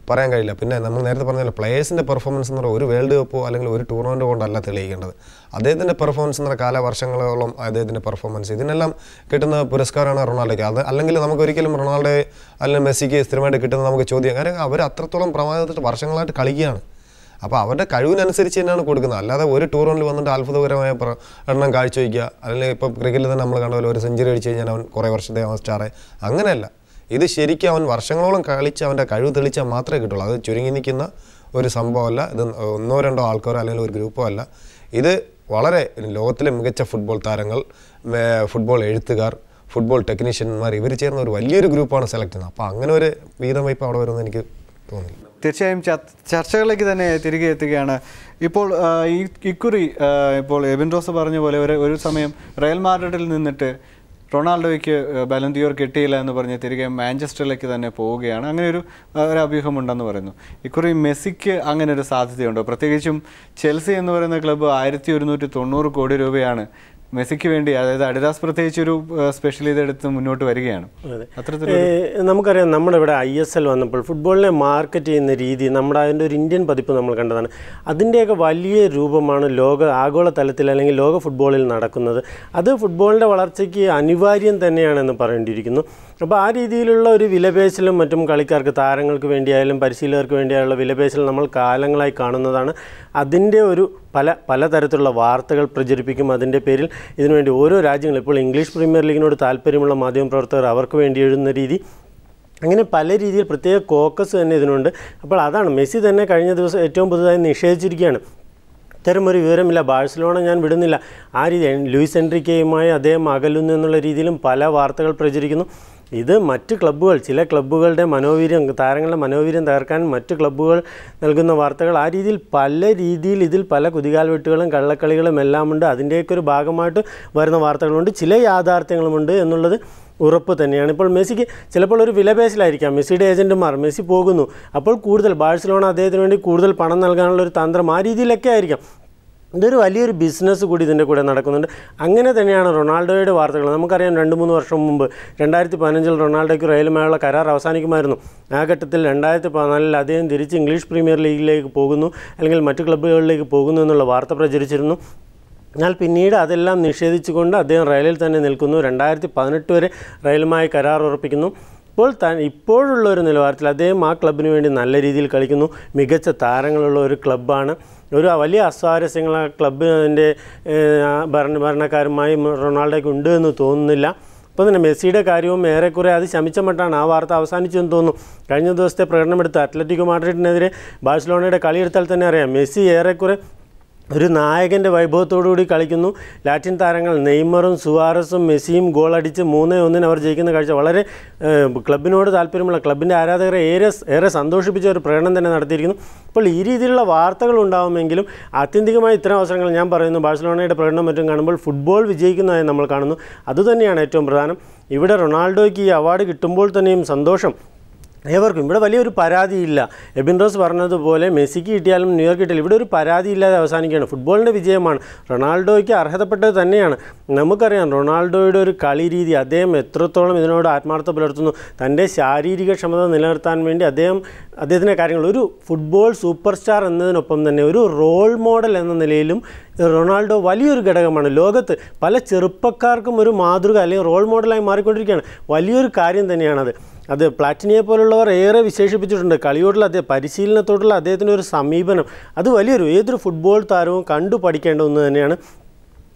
പറയാൻ കഴിയില്ല. പിന്നെ നമ്മൾ നേരത്തെ പറഞ്ഞല്ലോ പ്ലേയേഴ്സിൻ്റെ പെർഫോമൻസ് എന്ന് പറയുന്നത് ഒരു വേൾഡ് കപ്പോ അല്ലെങ്കിൽ ഒരു ടൂർണമെൻറ്റോ കൊണ്ടല്ല തെളിയിക്കേണ്ടത്. അദ്ദേഹത്തിൻ്റെ പെർഫോമൻസ് എന്ന് പറഞ്ഞാൽ കാലവർഷങ്ങളോളം അദ്ദേഹത്തിൻ്റെ പെർഫോമൻസ് ഇതിനെല്ലാം കിട്ടുന്ന പുരസ്കാരമാണ് റൊണാൾഡോയ്ക്ക്. അത് അല്ലെങ്കിൽ നമുക്കൊരിക്കലും റൊണാൾഡോ അല്ലെങ്കിൽ മെസ്സിക്ക് സ്ഥിരമായിട്ട് കിട്ടുന്നത് നമുക്ക് ചോദ്യം. കാരണം അവർ അത്രത്തോളം പ്രമാദത്തിൽ വർഷങ്ങളായിട്ട് കളിക്കുകയാണ്. അപ്പോൾ അവരുടെ കഴിവിനനുസരിച്ച് തന്നെയാണ് കൊടുക്കുന്നത്. അല്ലാതെ ഒരു ടൂർണമെൻറ്റിൽ വന്നിട്ട് അത്ഭുതകരമായ പ്രകടനം കാഴ്ചവെക്കുക, അല്ലെങ്കിൽ ഇപ്പോൾ ക്രിക്കറ്റിൽ തന്നെ നമ്മൾ കണ്ട പോലെ ഒരു സെഞ്ചുറി അടിച്ച് കഴിഞ്ഞാൽ അവൻ കുറേ വർഷത്തെ സ്റ്റാറെ, അങ്ങനെയല്ല. ഇത് ശരിക്കും അവൻ വർഷങ്ങളോളം കളിച്ച് അവൻ്റെ കഴിവ് തെളിച്ചാൽ മാത്രമേ കിട്ടുള്ളൂ. അത് ചുരുങ്ങി നിൽക്കുന്ന ഒരു സംഭവമല്ല. ഇത് 1-2 ആൾക്കാരോ അല്ലെങ്കിൽ ഒരു ഗ്രൂപ്പോ അല്ല. ഇത് വളരെ ലോകത്തിലെ മികച്ച ഫുട്ബോൾ താരങ്ങൾ, ഫുട്ബോൾ എഴുത്തുകാർ, ഫുട്ബോൾ ടെക്നീഷ്യന്മാർ ഇവർ ചേർന്ന ഒരു വലിയൊരു ഗ്രൂപ്പാണ് സെലക്ട് ചെയ്യുന്നത്. അപ്പോൾ അങ്ങനെ ഒരു വീതം വയ്പ് അവിടെ വരുമെന്ന് എനിക്ക് തോന്നുന്നില്ല. തീർച്ചയായും ചർച്ചകളിലേക്ക് തന്നെ തിരികെ എത്തുകയാണ്. ഇപ്പോൾ ഇക്കുറി ഇപ്പോൾ എബിൻ റോസ് പറഞ്ഞ പോലെ ഒരു സമയം റയൽ മാഡ്രിഡിൽ നിന്നിട്ട് റൊണാൾഡോയ്ക്ക് ബാലൺ ദിയോർ കിട്ടിയില്ല എന്ന് പറഞ്ഞ് തിരികെ മാഞ്ചസ്റ്ററിലേക്ക് തന്നെ പോവുകയാണ്. അങ്ങനെ ഒരു അഭ്യൂഹമുണ്ടെന്ന് പറയുന്നു. ഇക്കുറി മെസ്സിക്ക് അങ്ങനെ ഒരു സാധ്യതയുണ്ടോ? പ്രത്യേകിച്ചും ചെൽസി എന്ന് പറയുന്ന ക്ലബ്ബ് 1190 കോടി രൂപയാണ് മെസ്സിക്ക് വേണ്ടി, അതായത് അഡിഡാസ് പ്രത്യേകിച്ച് ഒരു സ്പെഷ്യൽ ഇതെടുത്ത് മുന്നോട്ട് വരികയാണ്. നമുക്കറിയാം നമ്മുടെ ഇവിടെ ISL വന്നപ്പോൾ ഫുട്ബോളിനെ മാർക്കറ്റ് ചെയ്യുന്ന രീതി നമ്മുടെ അതിൻ്റെ ഒരു ഇന്ത്യൻ പതിപ്പ് നമ്മൾ കണ്ടതാണ്. അതിൻ്റെയൊക്കെ വലിയ രൂപമാണ് ആഗോള തലത്തിൽ അല്ലെങ്കിൽ ലോക ഫുട്ബോളിൽ നടക്കുന്നത്. അത് ഫുട്ബോളിൻ്റെ വളർച്ചയ്ക്ക് അനിവാര്യം തന്നെയാണെന്ന് പറയേണ്ടിയിരിക്കുന്നു. അപ്പോൾ ആ രീതിയിലുള്ള ഒരു വിലപേശലും മറ്റും കളിക്കാർക്ക്, താരങ്ങൾക്ക് വേണ്ടിയായാലും പരിശീലകർക്ക് വേണ്ടിയായുള്ള വിലപേശൽ നമ്മൾ കാലങ്ങളായി കാണുന്നതാണ്. അതിൻ്റെ ഒരു പലതരത്തിലുള്ള വാർത്തകൾ പ്രചരിപ്പിക്കും. അതിൻ്റെ പേരിൽ ഇതിനുവേണ്ടി ഓരോ രാജ്യങ്ങളും, ഇപ്പോൾ ഇംഗ്ലീഷ് പ്രീമിയർ ലീഗിനോട് താല്പര്യമുള്ള മാധ്യമപ്രവർത്തകർ അവർക്ക് വേണ്ടി എഴുതുന്ന രീതി, അങ്ങനെ പല രീതിയിൽ പ്രത്യേക കോക്കസ് തന്നെ ഇതിനുണ്ട്. അപ്പോൾ അതാണ് മെസ്സി തന്നെ കഴിഞ്ഞ ദിവസം ഏറ്റവും പുതുതായി നിഷേധിച്ചിരിക്കുകയാണ്. ഇത്തരമൊരു വിവരമില്ല, ബാഴ്സലോണ ഞാൻ വിടുന്നില്ല, ആ രീതി ലൂയിസ് എൻറിക്കയുമായി അദ്ദേഹം അകലുന്നു എന്നുള്ള രീതിയിലും പല വാർത്തകൾ പ്രചരിക്കുന്നു. ഇത് മറ്റ് ക്ലബ്ബുകൾ, ചില ക്ലബ്ബുകളുടെ മനോവീര്യം, താരങ്ങളുടെ മനോവീര്യം തകർക്കാൻ മറ്റ് ക്ലബ്ബുകൾ നൽകുന്ന വാർത്തകൾ, ആ രീതിയിൽ ഇതിൽ പല കുതികാൽവെട്ടുകളും കള്ളക്കളികളും എല്ലാം ഉണ്ട്. അതിൻ്റെയൊക്കെ ഒരു ഭാഗമായിട്ട് വരുന്ന വാർത്തകളുണ്ട്, ചില യാഥാർത്ഥ്യങ്ങളുമുണ്ട് എന്നുള്ളത് ഉറപ്പ് തന്നെയാണ്. ഇപ്പോൾ മെസ്സിക്ക് ചിലപ്പോൾ ഒരു വിലപേശലായിരിക്കാം. മെസ്സിയുടെ ഏജൻറ്റുമാർ, മെസ്സി പോകുന്നു, അപ്പോൾ കൂടുതൽ ബാഴ്സലോണ അദ്ദേഹത്തിന് വേണ്ടി കൂടുതൽ പണം നൽകാനുള്ള ഒരു തന്ത്രം, ആ രീതിയിലൊക്കെ ആയിരിക്കാം. ഇതൊരു വലിയൊരു ബിസിനസ് കൂടി ഇതിൻ്റെ കൂടെ നടക്കുന്നുണ്ട്. അങ്ങനെ തന്നെയാണ് റൊണാൾഡോയുടെ വാർത്തകൾ. നമുക്കറിയാം 2-3 വർഷം മുമ്പ് 2015 റൊണാൾഡോയ്ക്ക് റയലുമായുള്ള കരാർ അവസാനിക്കുമായിരുന്നു. ആ ഘട്ടത്തിൽ 2014 അദ്ദേഹം തിരിച്ച് ഇംഗ്ലീഷ് പ്രീമിയർ ലീഗിലേക്ക് പോകുന്നു, അല്ലെങ്കിൽ മറ്റ് ക്ലബ്ബുകളിലേക്ക് പോകുന്നു എന്നുള്ള വാർത്ത പ്രചരിച്ചിരുന്നു. എന്നാൽ പിന്നീട് അതെല്ലാം നിഷേധിച്ചുകൊണ്ട് അദ്ദേഹം റയലിൽ തന്നെ നിൽക്കുന്നു. 2018 വരെ റയലുമായി കരാർ ഉറപ്പിക്കുന്നു. ഇപ്പോഴുള്ള ഒരു നിലവാരത്തിൽ അദ്ദേഹം ആ ക്ലബിന് വേണ്ടി നല്ല രീതിയിൽ കളിക്കുന്നു. മികച്ച താരങ്ങളുള്ള ഒരു ക്ലബ്ബാണ്. ഒരു വലിയ അസ്വാരസ്യങ്ങൾ ആ ക്ലബിൻ്റെ ഭരണക്കാരുമായി റൊണാൾഡോയ്ക്ക് ഉണ്ട് എന്ന് തോന്നുന്നില്ല. അപ്പോൾ തന്നെ മെസ്സിയുടെ കാര്യവും ഏറെക്കുറെ അത് ശമിച്ച മട്ടാണ്. ആ വാർത്ത അവസാനിച്ചെന്ന് തോന്നുന്നു. കഴിഞ്ഞ ദിവസത്തെ പ്രകടനമെടുത്ത് അത്ലറ്റിക്കോ മാഡ്രിഡിനെതിരെ ബാഴ്സലോണയുടെ കളിയെടുത്താൽ തന്നെ അറിയാം, മെസ്സി ഏറെക്കുറെ ഒരു നായകൻ്റെ വൈഭവത്തോടുകൂടി കളിക്കുന്നു. ലാറ്റിൻ താരങ്ങൾ നെയ്മറും സുവാരസും മെസ്സിയും ഗോളടിച്ച് 3-1 അവർ ജയിക്കുന്ന കാഴ്ച വളരെ ക്ലബിനോട് താല്പര്യമുള്ള ക്ലബിൻ്റെ ആരാധകരെ ഏറെ സന്തോഷിപ്പിച്ച ഒരു പ്രകടനം തന്നെ നടത്തിയിരിക്കുന്നു. അപ്പോൾ ഈ രീതിയിലുള്ള വാർത്തകൾ ഉണ്ടാകുമെങ്കിലും ആത്യന്തികമായി ഇത്തരം അവസരങ്ങൾ ഞാൻ പറയുന്നു, ബാഴ്സലോണയുടെ പ്രകടനം മറ്റും കാണുമ്പോൾ ഫുട്ബോൾ വിജയിക്കുന്നതായി നമ്മൾ കാണുന്നു. അതുതന്നെയാണ് ഏറ്റവും പ്രധാനം. ഇവിടെ റൊണാൾഡോയ്ക്ക് ഈ അവാർഡ് കിട്ടുമ്പോൾ തന്നെയും സന്തോഷം ഏവർക്കും. ഇവിടെ വലിയൊരു പരാതിയില്ല. എബിൻ റോസ് പറഞ്ഞതുപോലെ മെസ്സിക്ക് കിട്ടിയാലും ന്യൂയോർക്ക് കിട്ടിയാലും ഇവിടെ ഒരു പരാതിയില്ലാതെ അവസാനിക്കുകയാണ്. ഫുട്ബോളിൻ്റെ വിജയമാണ്. റൊണാൾഡോയ്ക്ക് അർഹതപ്പെട്ടത് തന്നെയാണ്. നമുക്കറിയാം റൊണാൾഡോയുടെ ഒരു കളി രീതി, അദ്ദേഹം എത്രത്തോളം ഇതിനോട് ആത്മാർത്ഥത പുലർത്തുന്നു. തൻ്റെ ശാരീരിക ക്ഷമത നിലനിർത്താൻ വേണ്ടി അദ്ദേഹത്തിൻ്റെ കാര്യങ്ങൾ, ഒരു ഫുട്ബോൾ സൂപ്പർ സ്റ്റാർ എന്നതിനൊപ്പം തന്നെ ഒരു റോൾ മോഡൽ എന്ന നിലയിലും റൊണാൾഡോ വലിയൊരു ഘടകമാണ്. ലോകത്ത് പല ചെറുപ്പക്കാർക്കും ഒരു മാതൃക അല്ലെങ്കിൽ റോൾ മോഡലായി മാറിക്കൊണ്ടിരിക്കുകയാണ്. വലിയൊരു കാര്യം തന്നെയാണത്. അത് പ്ലാറ്റിനിയെ പോലുള്ളവർ ഏറെ വിശേഷിപ്പിച്ചിട്ടുണ്ട്. കളിയോടുള്ള പരിശീലനത്തോടുള്ള അദ്ദേഹത്തിൻ്റെ ഒരു സമീപനം, അത് ഏതൊരു ഫുട്ബോൾ താരവും കണ്ടു പഠിക്കേണ്ട ഒന്ന് തന്നെയാണ്.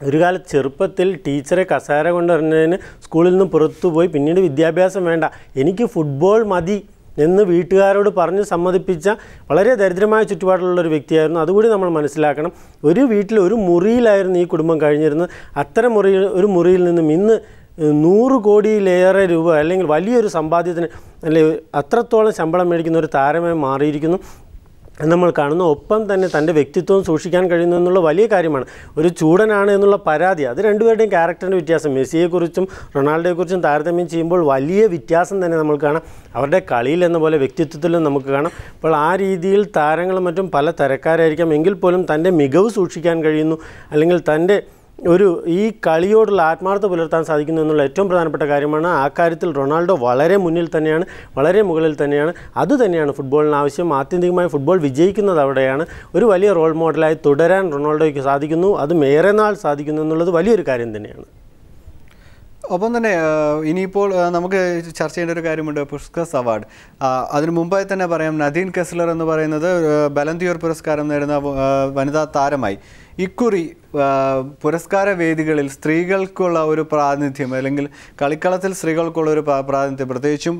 ഒരു കാലത്ത് ചെറുപ്പത്തിൽ ടീച്ചറെ കസേര കൊണ്ടെറിഞ്ഞതിന് സ്കൂളിൽ നിന്ന് പുറത്തുപോയി പിന്നീട് വിദ്യാഭ്യാസം വേണ്ട, എനിക്ക് ഫുട്ബോൾ മതി എന്ന് വീട്ടുകാരോട് പറഞ്ഞ് സമ്മതിപ്പിച്ച വളരെ ദരിദ്രമായ ചുറ്റുപാടുള്ളൊരു വ്യക്തിയായിരുന്നു. അതുകൂടി നമ്മൾ മനസ്സിലാക്കണം. ഒരു വീട്ടിൽ ഒരു മുറിയിലായിരുന്നു ഈ കുടുംബം കഴിഞ്ഞിരുന്നത്. അത്തരം ഒരു മുറിയിൽ നിന്നും ഇന്ന് 100 കോടിയിലേറെ രൂപ അല്ലെങ്കിൽ വലിയൊരു സമ്പാദ്യത്തിന് അല്ലെങ്കിൽ അത്രത്തോളം ശമ്പളം മേടിക്കുന്ന ഒരു താരമായി മാറിയിരിക്കുന്നു നമ്മൾ കാണുന്നു. ഒപ്പം തന്നെ തൻ്റെ വ്യക്തിത്വം സൂക്ഷിക്കാൻ കഴിയുന്നു എന്നുള്ള വലിയ കാര്യമാണ്. ഒരു ചൂടനാണ് എന്നുള്ള പരാതി, അത് രണ്ടുപേരുടെയും ക്യാരക്ടറിൻ്റെ വ്യത്യാസം. മെസ്സിയെക്കുറിച്ചും റൊണാൾഡോയെക്കുറിച്ചും താരതമ്യം ചെയ്യുമ്പോൾ വലിയ വ്യത്യാസം തന്നെ നമ്മൾ കാണാം. അവരുടെ കളിയിൽ എന്ന പോലെ വ്യക്തിത്വത്തിലും നമുക്ക് കാണാം. അപ്പോൾ ആ രീതിയിൽ താരങ്ങളും മറ്റും പല തരക്കാരായിരിക്കാം, എങ്കിൽ പോലും തൻ്റെ മികവ് സൂക്ഷിക്കാൻ കഴിയുന്നു, അല്ലെങ്കിൽ തൻ്റെ ഈ കളിയോടുള്ള ആത്മാർത്ഥത പുലർത്താൻ സാധിക്കുന്നു എന്നുള്ള ഏറ്റവും പ്രധാനപ്പെട്ട കാര്യമാണ്. ആ കാര്യത്തിൽ റൊണാൾഡോ വളരെ മുന്നിൽ തന്നെയാണ്, വളരെ മുകളിൽ തന്നെയാണ്. അതുതന്നെയാണ് ഫുട്ബോളിന് ആവശ്യം. ആത്യന്തികമായി ഫുട്ബോൾ വിജയിക്കുന്നത് അവിടെയാണ്. ഒരു വലിയ റോൾ മോഡലായി തുടരാൻ റൊണാൾഡോയ്ക്ക് സാധിക്കുന്നു, അതും ഏറെ നാൾ സാധിക്കുന്നു എന്നുള്ളത് വലിയൊരു കാര്യം തന്നെയാണ്. ഒപ്പം തന്നെ ഇനിയിപ്പോൾ നമുക്ക് ചർച്ച ചെയ്യേണ്ട ഒരു കാര്യമുണ്ട്, പുസ്കസ് അവാർഡ്. അതിനു മുമ്പായി തന്നെ പറയാം, നദീൻ കെസ്ലർ എന്ന് പറയുന്നത് ബലന്തിയോർ പുരസ്കാരം നേടുന്ന വനിതാ താരമായി. ഇക്കുറി പുരസ്കാര വേദികളിൽ സ്ത്രീകൾക്കുള്ള ഒരു പ്രാതിനിധ്യം, അല്ലെങ്കിൽ കളിക്കളത്തിൽ സ്ത്രീകൾക്കുള്ള ഒരു പ്രാതിനിധ്യം, പ്രത്യേകിച്ചും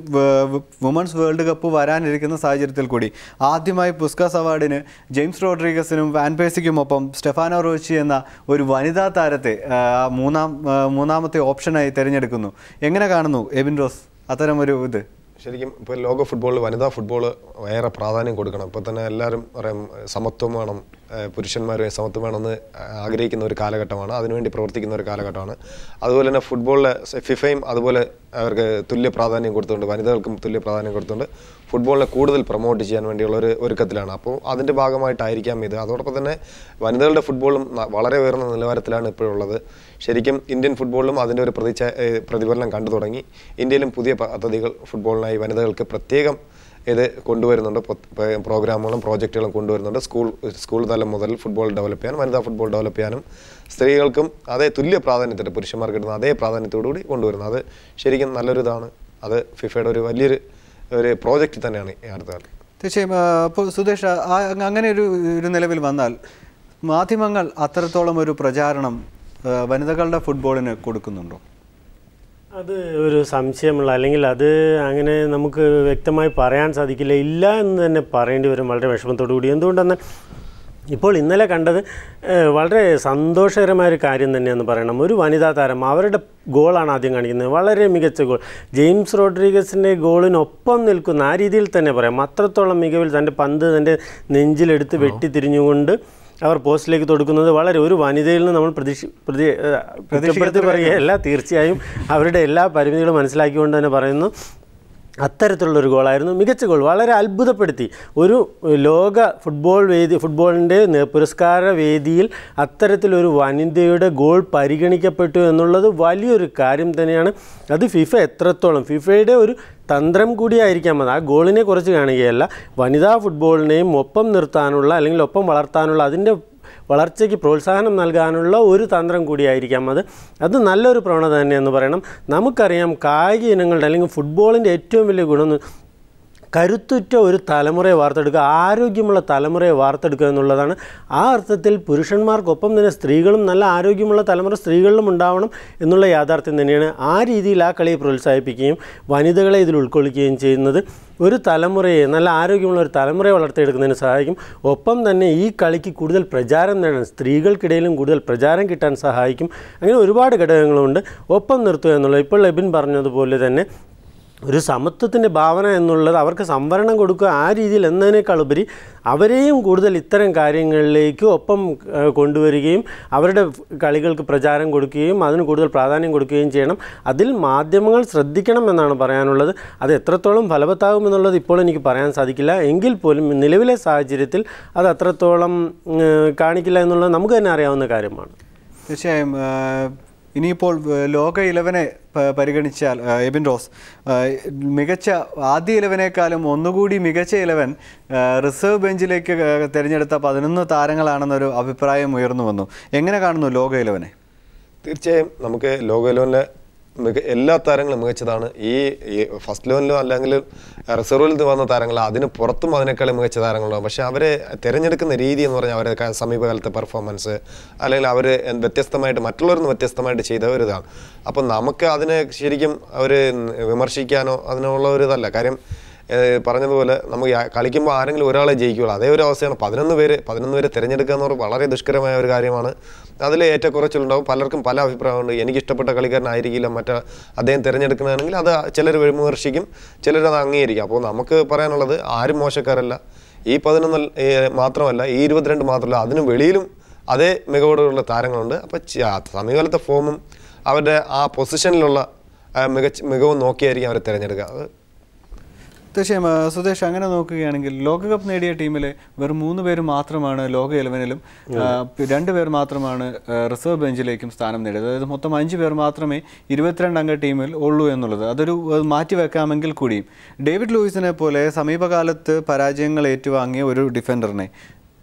വുമൺസ് വേൾഡ് കപ്പ് വരാനിരിക്കുന്ന സാഹചര്യത്തിൽ കൂടി ആദ്യമായി പുസ്കസ് അവാർഡിന് ജെയിംസ് റോഡ്രിഗസിനും വാൻ പേസിക്കുമൊപ്പം സ്റ്റെഫാനോ റോച്ചി എന്ന ഒരു വനിതാ താരത്തെ മൂന്നാമത്തെ ഓപ്ഷനായി തിരഞ്ഞെടുക്കുന്നു. എങ്ങനെ കാണുന്നു എബിൻ റോസ് അത്തരമൊരു ഇത്? ശരിക്കും ഇപ്പോൾ ലോക ഫുട്ബോളിൽ വനിതാ ഫുട്ബോൾ ഏറെ പ്രാധാന്യം കൊടുക്കണം. ഇപ്പോൾ തന്നെ എല്ലാവരും പറയാം സമത്വം വേണം, പുരുഷന്മാരുമായി സമത്വം വേണമെന്ന് ആഗ്രഹിക്കുന്ന ഒരു കാലഘട്ടമാണ്, അതിനുവേണ്ടി പ്രവർത്തിക്കുന്ന ഒരു കാലഘട്ടമാണ്. അതുപോലെ തന്നെ ഫുട്ബോളിലെ ഫിഫയും അതുപോലെ അവർക്ക് തുല്യ പ്രാധാന്യം കൊടുത്തുകൊണ്ട്, വനിതകൾക്കും തുല്യ പ്രാധാന്യം കൊടുത്തുകൊണ്ട് ഫുട്ബോളിനെ കൂടുതൽ പ്രൊമോട്ട് ചെയ്യാൻ വേണ്ടിയുള്ള ഒരു ഒരുക്കത്തിലാണ്. അപ്പോൾ അതിൻ്റെ ഭാഗമായിട്ടായിരിക്കാം ഇത്. അതോടൊപ്പം തന്നെ വനിതകളുടെ ഫുട്ബോളും വളരെ ഉയർന്ന നിലവാരത്തിലാണ് ഇപ്പോഴുള്ളത്. ശരിക്കും ഇന്ത്യൻ ഫുട്ബോളിലും അതിൻ്റെ ഒരു പ്രതിഫലനം കണ്ടു തുടങ്ങി. ഇന്ത്യയിലും പുതിയ പദ്ധതികൾ ഫുട്ബോളിനായി വനിതകൾക്ക് പ്രത്യേകം ഇത് കൊണ്ടുവരുന്നുണ്ട്. പ്രോഗ്രാമുകളും പ്രോജക്റ്റുകളും കൊണ്ടുവരുന്നുണ്ട്. സ്കൂൾ തലം മുതൽ ഫുട്ബോൾ ഡെവലപ്പ് ചെയ്യാനും വനിതാ ഫുട്ബോൾ ഡെവലപ്പ് ചെയ്യാനും സ്ത്രീകൾക്കും അതേ തുല്യ പ്രാധാന്യത്തിൽ പുരുഷന്മാർക്ക് കിട്ടുന്ന അതേ പ്രാധാന്യത്തോടുകൂടി കൊണ്ടുവരുന്നത്. അത് ശരിക്കും നല്ലൊരു ഇതാണ്. അത് ഫിഫയുടെ ഒരു വലിയൊരു പ്രോജക്റ്റ് തന്നെയാണ് ഈ അടുത്ത കാലം. തീർച്ചയായും. അപ്പോൾ സുധേഷ്, അങ്ങനെ ഒരു നിലവിൽ വന്നാൽ മാധ്യമങ്ങൾ അത്രത്തോളം ഒരു പ്രചാരണം വനിതകളുടെ ഫുട്ബോളിന് കൊടുക്കുന്നുണ്ടോ? അത് ഒരു സംശയമുള്ള, അല്ലെങ്കിൽ അത് അങ്ങനെ നമുക്ക് വ്യക്തമായി പറയാൻ സാധിക്കില്ല. ഇല്ല എന്ന് തന്നെ പറയേണ്ടി വരും വളരെ വിഷമത്തോടു കൂടി. എന്തുകൊണ്ടെന്നാൽ ഇപ്പോൾ ഇന്നലെ കണ്ടത് വളരെ സന്തോഷകരമായൊരു കാര്യം തന്നെയെന്ന് പറയണം. ഒരു വനിതാ താരം അവരുടെ ഗോളാണ് ആദ്യം കാണിക്കുന്നത്, വളരെ മികച്ച ഗോൾ. ജെയിംസ് റോഡ്രിഗസിൻ്റെ ഗോളിനൊപ്പം നിൽക്കുന്ന, ആ രീതിയിൽ തന്നെ പറയാം, അത്രത്തോളം മികവിൽ തൻ്റെ പന്ത് തൻ്റെ നെഞ്ചിലെടുത്ത് വെട്ടിത്തിരിഞ്ഞുകൊണ്ട് അവർ പോസ്റ്റിലേക്ക് തൊടുക്കുന്നത് വളരെ ഒരു വനിതയിൽ നിന്ന് നമ്മൾ പ്രതീക്ഷിക്കപ്പെടുത്തി പറയുകയല്ല, തീർച്ചയായും അവരുടെ എല്ലാ പരിമിതികളും മനസ്സിലാക്കിക്കൊണ്ട് തന്നെ പറയുന്നു. അത്തരത്തിലുള്ളൊരു ഗോളായിരുന്നു, മികച്ച ഗോൾ, വളരെ അത്ഭുതപ്പെടുത്തി. ഒരു ലോക ഫുട്ബോളിൻ്റെ പുരസ്കാര വേദിയിൽ അത്തരത്തിലൊരു വനിതയുടെ ഗോൾ പരിഗണിക്കപ്പെട്ടു എന്നുള്ളത് വലിയൊരു കാര്യം തന്നെയാണ്. അത് ഫിഫ എത്രത്തോളം, ഫിഫയുടെ ഒരു തന്ത്രം കൂടിയായിരിക്കാം അത്. ആ ഗോളിനെ കുറിച്ച് കാണുകയല്ല, വനിതാ ഫുട്ബോളിനെയും ഒപ്പം നിർത്താനുള്ള, അല്ലെങ്കിൽ ഒപ്പം വളർത്താനുള്ള, അതിൻ്റെ വളർച്ചയ്ക്ക് പ്രോത്സാഹനം നൽകാനുള്ള ഒരു തന്ത്രം കൂടിയായിരിക്കാം അത്. അത് നല്ലൊരു പ്രവണത തന്നെയെന്ന് പറയണം. നമുക്കറിയാം കായിക ഇനങ്ങളുടെ, അല്ലെങ്കിൽ ഫുട്ബോളിൻ്റെ ഏറ്റവും വലിയ ഗുണം കരുത്തുറ്റ ഒരു തലമുറയെ വാർത്തെടുക്കുക, ആരോഗ്യമുള്ള തലമുറയെ വാർത്തെടുക്കുക എന്നുള്ളതാണ്. ആ അർത്ഥത്തിൽ പുരുഷന്മാർക്കൊപ്പം തന്നെ സ്ത്രീകളും നല്ല ആരോഗ്യമുള്ള തലമുറ സ്ത്രീകളിലും ഉണ്ടാവണം എന്നുള്ള യാഥാർത്ഥ്യം തന്നെയാണ്. ആ രീതിയിൽ ആ കളിയെ പ്രോത്സാഹിപ്പിക്കുകയും വനിതകളെ ഇതിൽ ഉൾക്കൊള്ളിക്കുകയും ചെയ്യുന്നത് ഒരു തലമുറയെ, നല്ല ആരോഗ്യമുള്ള ഒരു തലമുറയെ വളർത്തിയെടുക്കുന്നതിന് സഹായിക്കും. ഒപ്പം തന്നെ ഈ കളിക്ക് കൂടുതൽ പ്രചാരം നേടാൻ, സ്ത്രീകൾക്കിടയിലും കൂടുതൽ പ്രചാരം കിട്ടാൻ സഹായിക്കും. അങ്ങനെ ഒരുപാട് ഘടകങ്ങളുണ്ട്. ഒപ്പം നിർത്തുക എന്നുള്ളത്, ഇപ്പോൾ എബിൻ പറഞ്ഞതുപോലെ തന്നെ ഒരു സമത്വത്തിൻ്റെ ഭാവന എന്നുള്ളത്, അവർക്ക് സംവരണം കൊടുക്കുക ആ രീതിയിൽ എന്നതിനേക്കാൾ ഉപരി അവരെയും കൂടുതൽ ഇത്തരം കാര്യങ്ങളിലേക്ക് ഒപ്പം കൊണ്ടുവരികയും അവരുടെ കളികൾക്ക് പ്രചാരം കൊടുക്കുകയും അതിന് കൂടുതൽ പ്രാധാന്യം കൊടുക്കുകയും ചെയ്യണം. അതിൽ മാധ്യമങ്ങൾ ശ്രദ്ധിക്കണം എന്നാണ് പറയാനുള്ളത്. അത് എത്രത്തോളം ഫലവത്താകുമെന്നുള്ളത് ഇപ്പോൾ എനിക്ക് പറയാൻ സാധിക്കില്ല. എങ്കിൽ പോലും നിലവിലെ സാഹചര്യത്തിൽ അത് അത്രത്തോളം കാണിക്കില്ല എന്നുള്ളത് നമുക്ക് തന്നെ അറിയാവുന്ന കാര്യമാണ്. തീർച്ചയായും. ഇനിയിപ്പോൾ ലോക 11 പരിഗണിച്ചാൽ എബിൻ റോസ്, മികച്ച ആദ്യ 11-ക്കാളും ഒന്നുകൂടി മികച്ച 11 റിസർവ് ബെഞ്ചിലേക്ക് തിരഞ്ഞെടുത്ത 11 താരങ്ങളാണെന്നൊരു അഭിപ്രായം ഉയർന്നു വന്നു. എങ്ങനെ കാണുന്നു ലോക 11? തീർച്ചയായും നമുക്ക് ലോക 11-ലെ എല്ലാ താരങ്ങളും മികച്ചതാണ്. ഈ ഫസ്റ്റ് 11-ലോ അല്ലെങ്കിൽ റിസർവിൽ വന്ന താരങ്ങൾ അതിന് പുറത്തും അതിനേക്കാളും മികച്ച താരങ്ങളുണ്ടാകും. പക്ഷേ അവരെ തിരഞ്ഞെടുക്കുന്ന രീതി എന്ന് പറഞ്ഞാൽ അവരുടെ സമീപകാലത്തെ പെർഫോമൻസ്, അല്ലെങ്കിൽ അവർ വ്യത്യസ്തമായിട്ട് മറ്റുള്ളവരിൽ നിന്ന് വ്യത്യസ്തമായിട്ട് ചെയ്ത ഒരു ഇതാണ്. അപ്പം നമുക്ക് അതിനെ ശരിക്കും അവർ വിമർശിക്കാനോ അതിനുള്ള ഒരു ഇതല്ല. കാര്യം പറഞ്ഞതുപോലെ നമുക്ക് കളിക്കുമ്പോൾ ആരെങ്കിലും ഒരാളെ ജയിക്കുകയുള്ളൂ, അതേ ഒരു അവസ്ഥയാണ്. 11 പേര് തിരഞ്ഞെടുക്കുക എന്ന് പറഞ്ഞാൽ വളരെ ദുഷ്കരമായ ഒരു കാര്യമാണ്. അതിൽ ഏറ്റക്കുറച്ചിലുണ്ടാവും. പലർക്കും പല അഭിപ്രായമുണ്ട്. എനിക്കിഷ്ടപ്പെട്ട കളിക്കാരനായിരിക്കില്ല അദ്ദേഹം തിരഞ്ഞെടുക്കുന്നതാണെങ്കിൽ അത് ചിലർ വിമർശിക്കും, ചിലരത് അംഗീകരിക്കും. അപ്പോൾ നമുക്ക് പറയാനുള്ളത് ആരും മോശക്കാരല്ല. ഈ 11 മാത്രമല്ല, ഈ 22 മാത്രമല്ല, അതിന് വെളിയിലും അതേ മികവോടുള്ള താരങ്ങളുണ്ട്. അപ്പോൾ സമീപകാലത്തെ ഫോമും അവരുടെ ആ പൊസിഷനിലുള്ള മികവും നോക്കിയായിരിക്കും അവരെ തിരഞ്ഞെടുക്കുക. അത് തീർച്ചയായും സുദേശ്, അങ്ങനെ നോക്കുകയാണെങ്കിൽ ലോകകപ്പ് നേടിയ ടീമിലെ വെറും 3 പേര് മാത്രമാണ് ലോക 11-ലും 2 പേർ മാത്രമാണ് റിസർവ് ബെഞ്ചിലേക്കും സ്ഥാനം നേടിയത്. അതായത് മൊത്തം 5 പേർ മാത്രമേ 22 അംഗ ടീമിൽ ഉള്ളൂ എന്നുള്ളത് അതൊരു മാറ്റിവെക്കാമെങ്കിൽ കൂടിയും ഡേവിഡ് ലൂയിസിനെ പോലെ സമീപകാലത്ത് പരാജയങ്ങൾ ഏറ്റുവാങ്ങിയ ഒരു ഡിഫൻഡറിനെ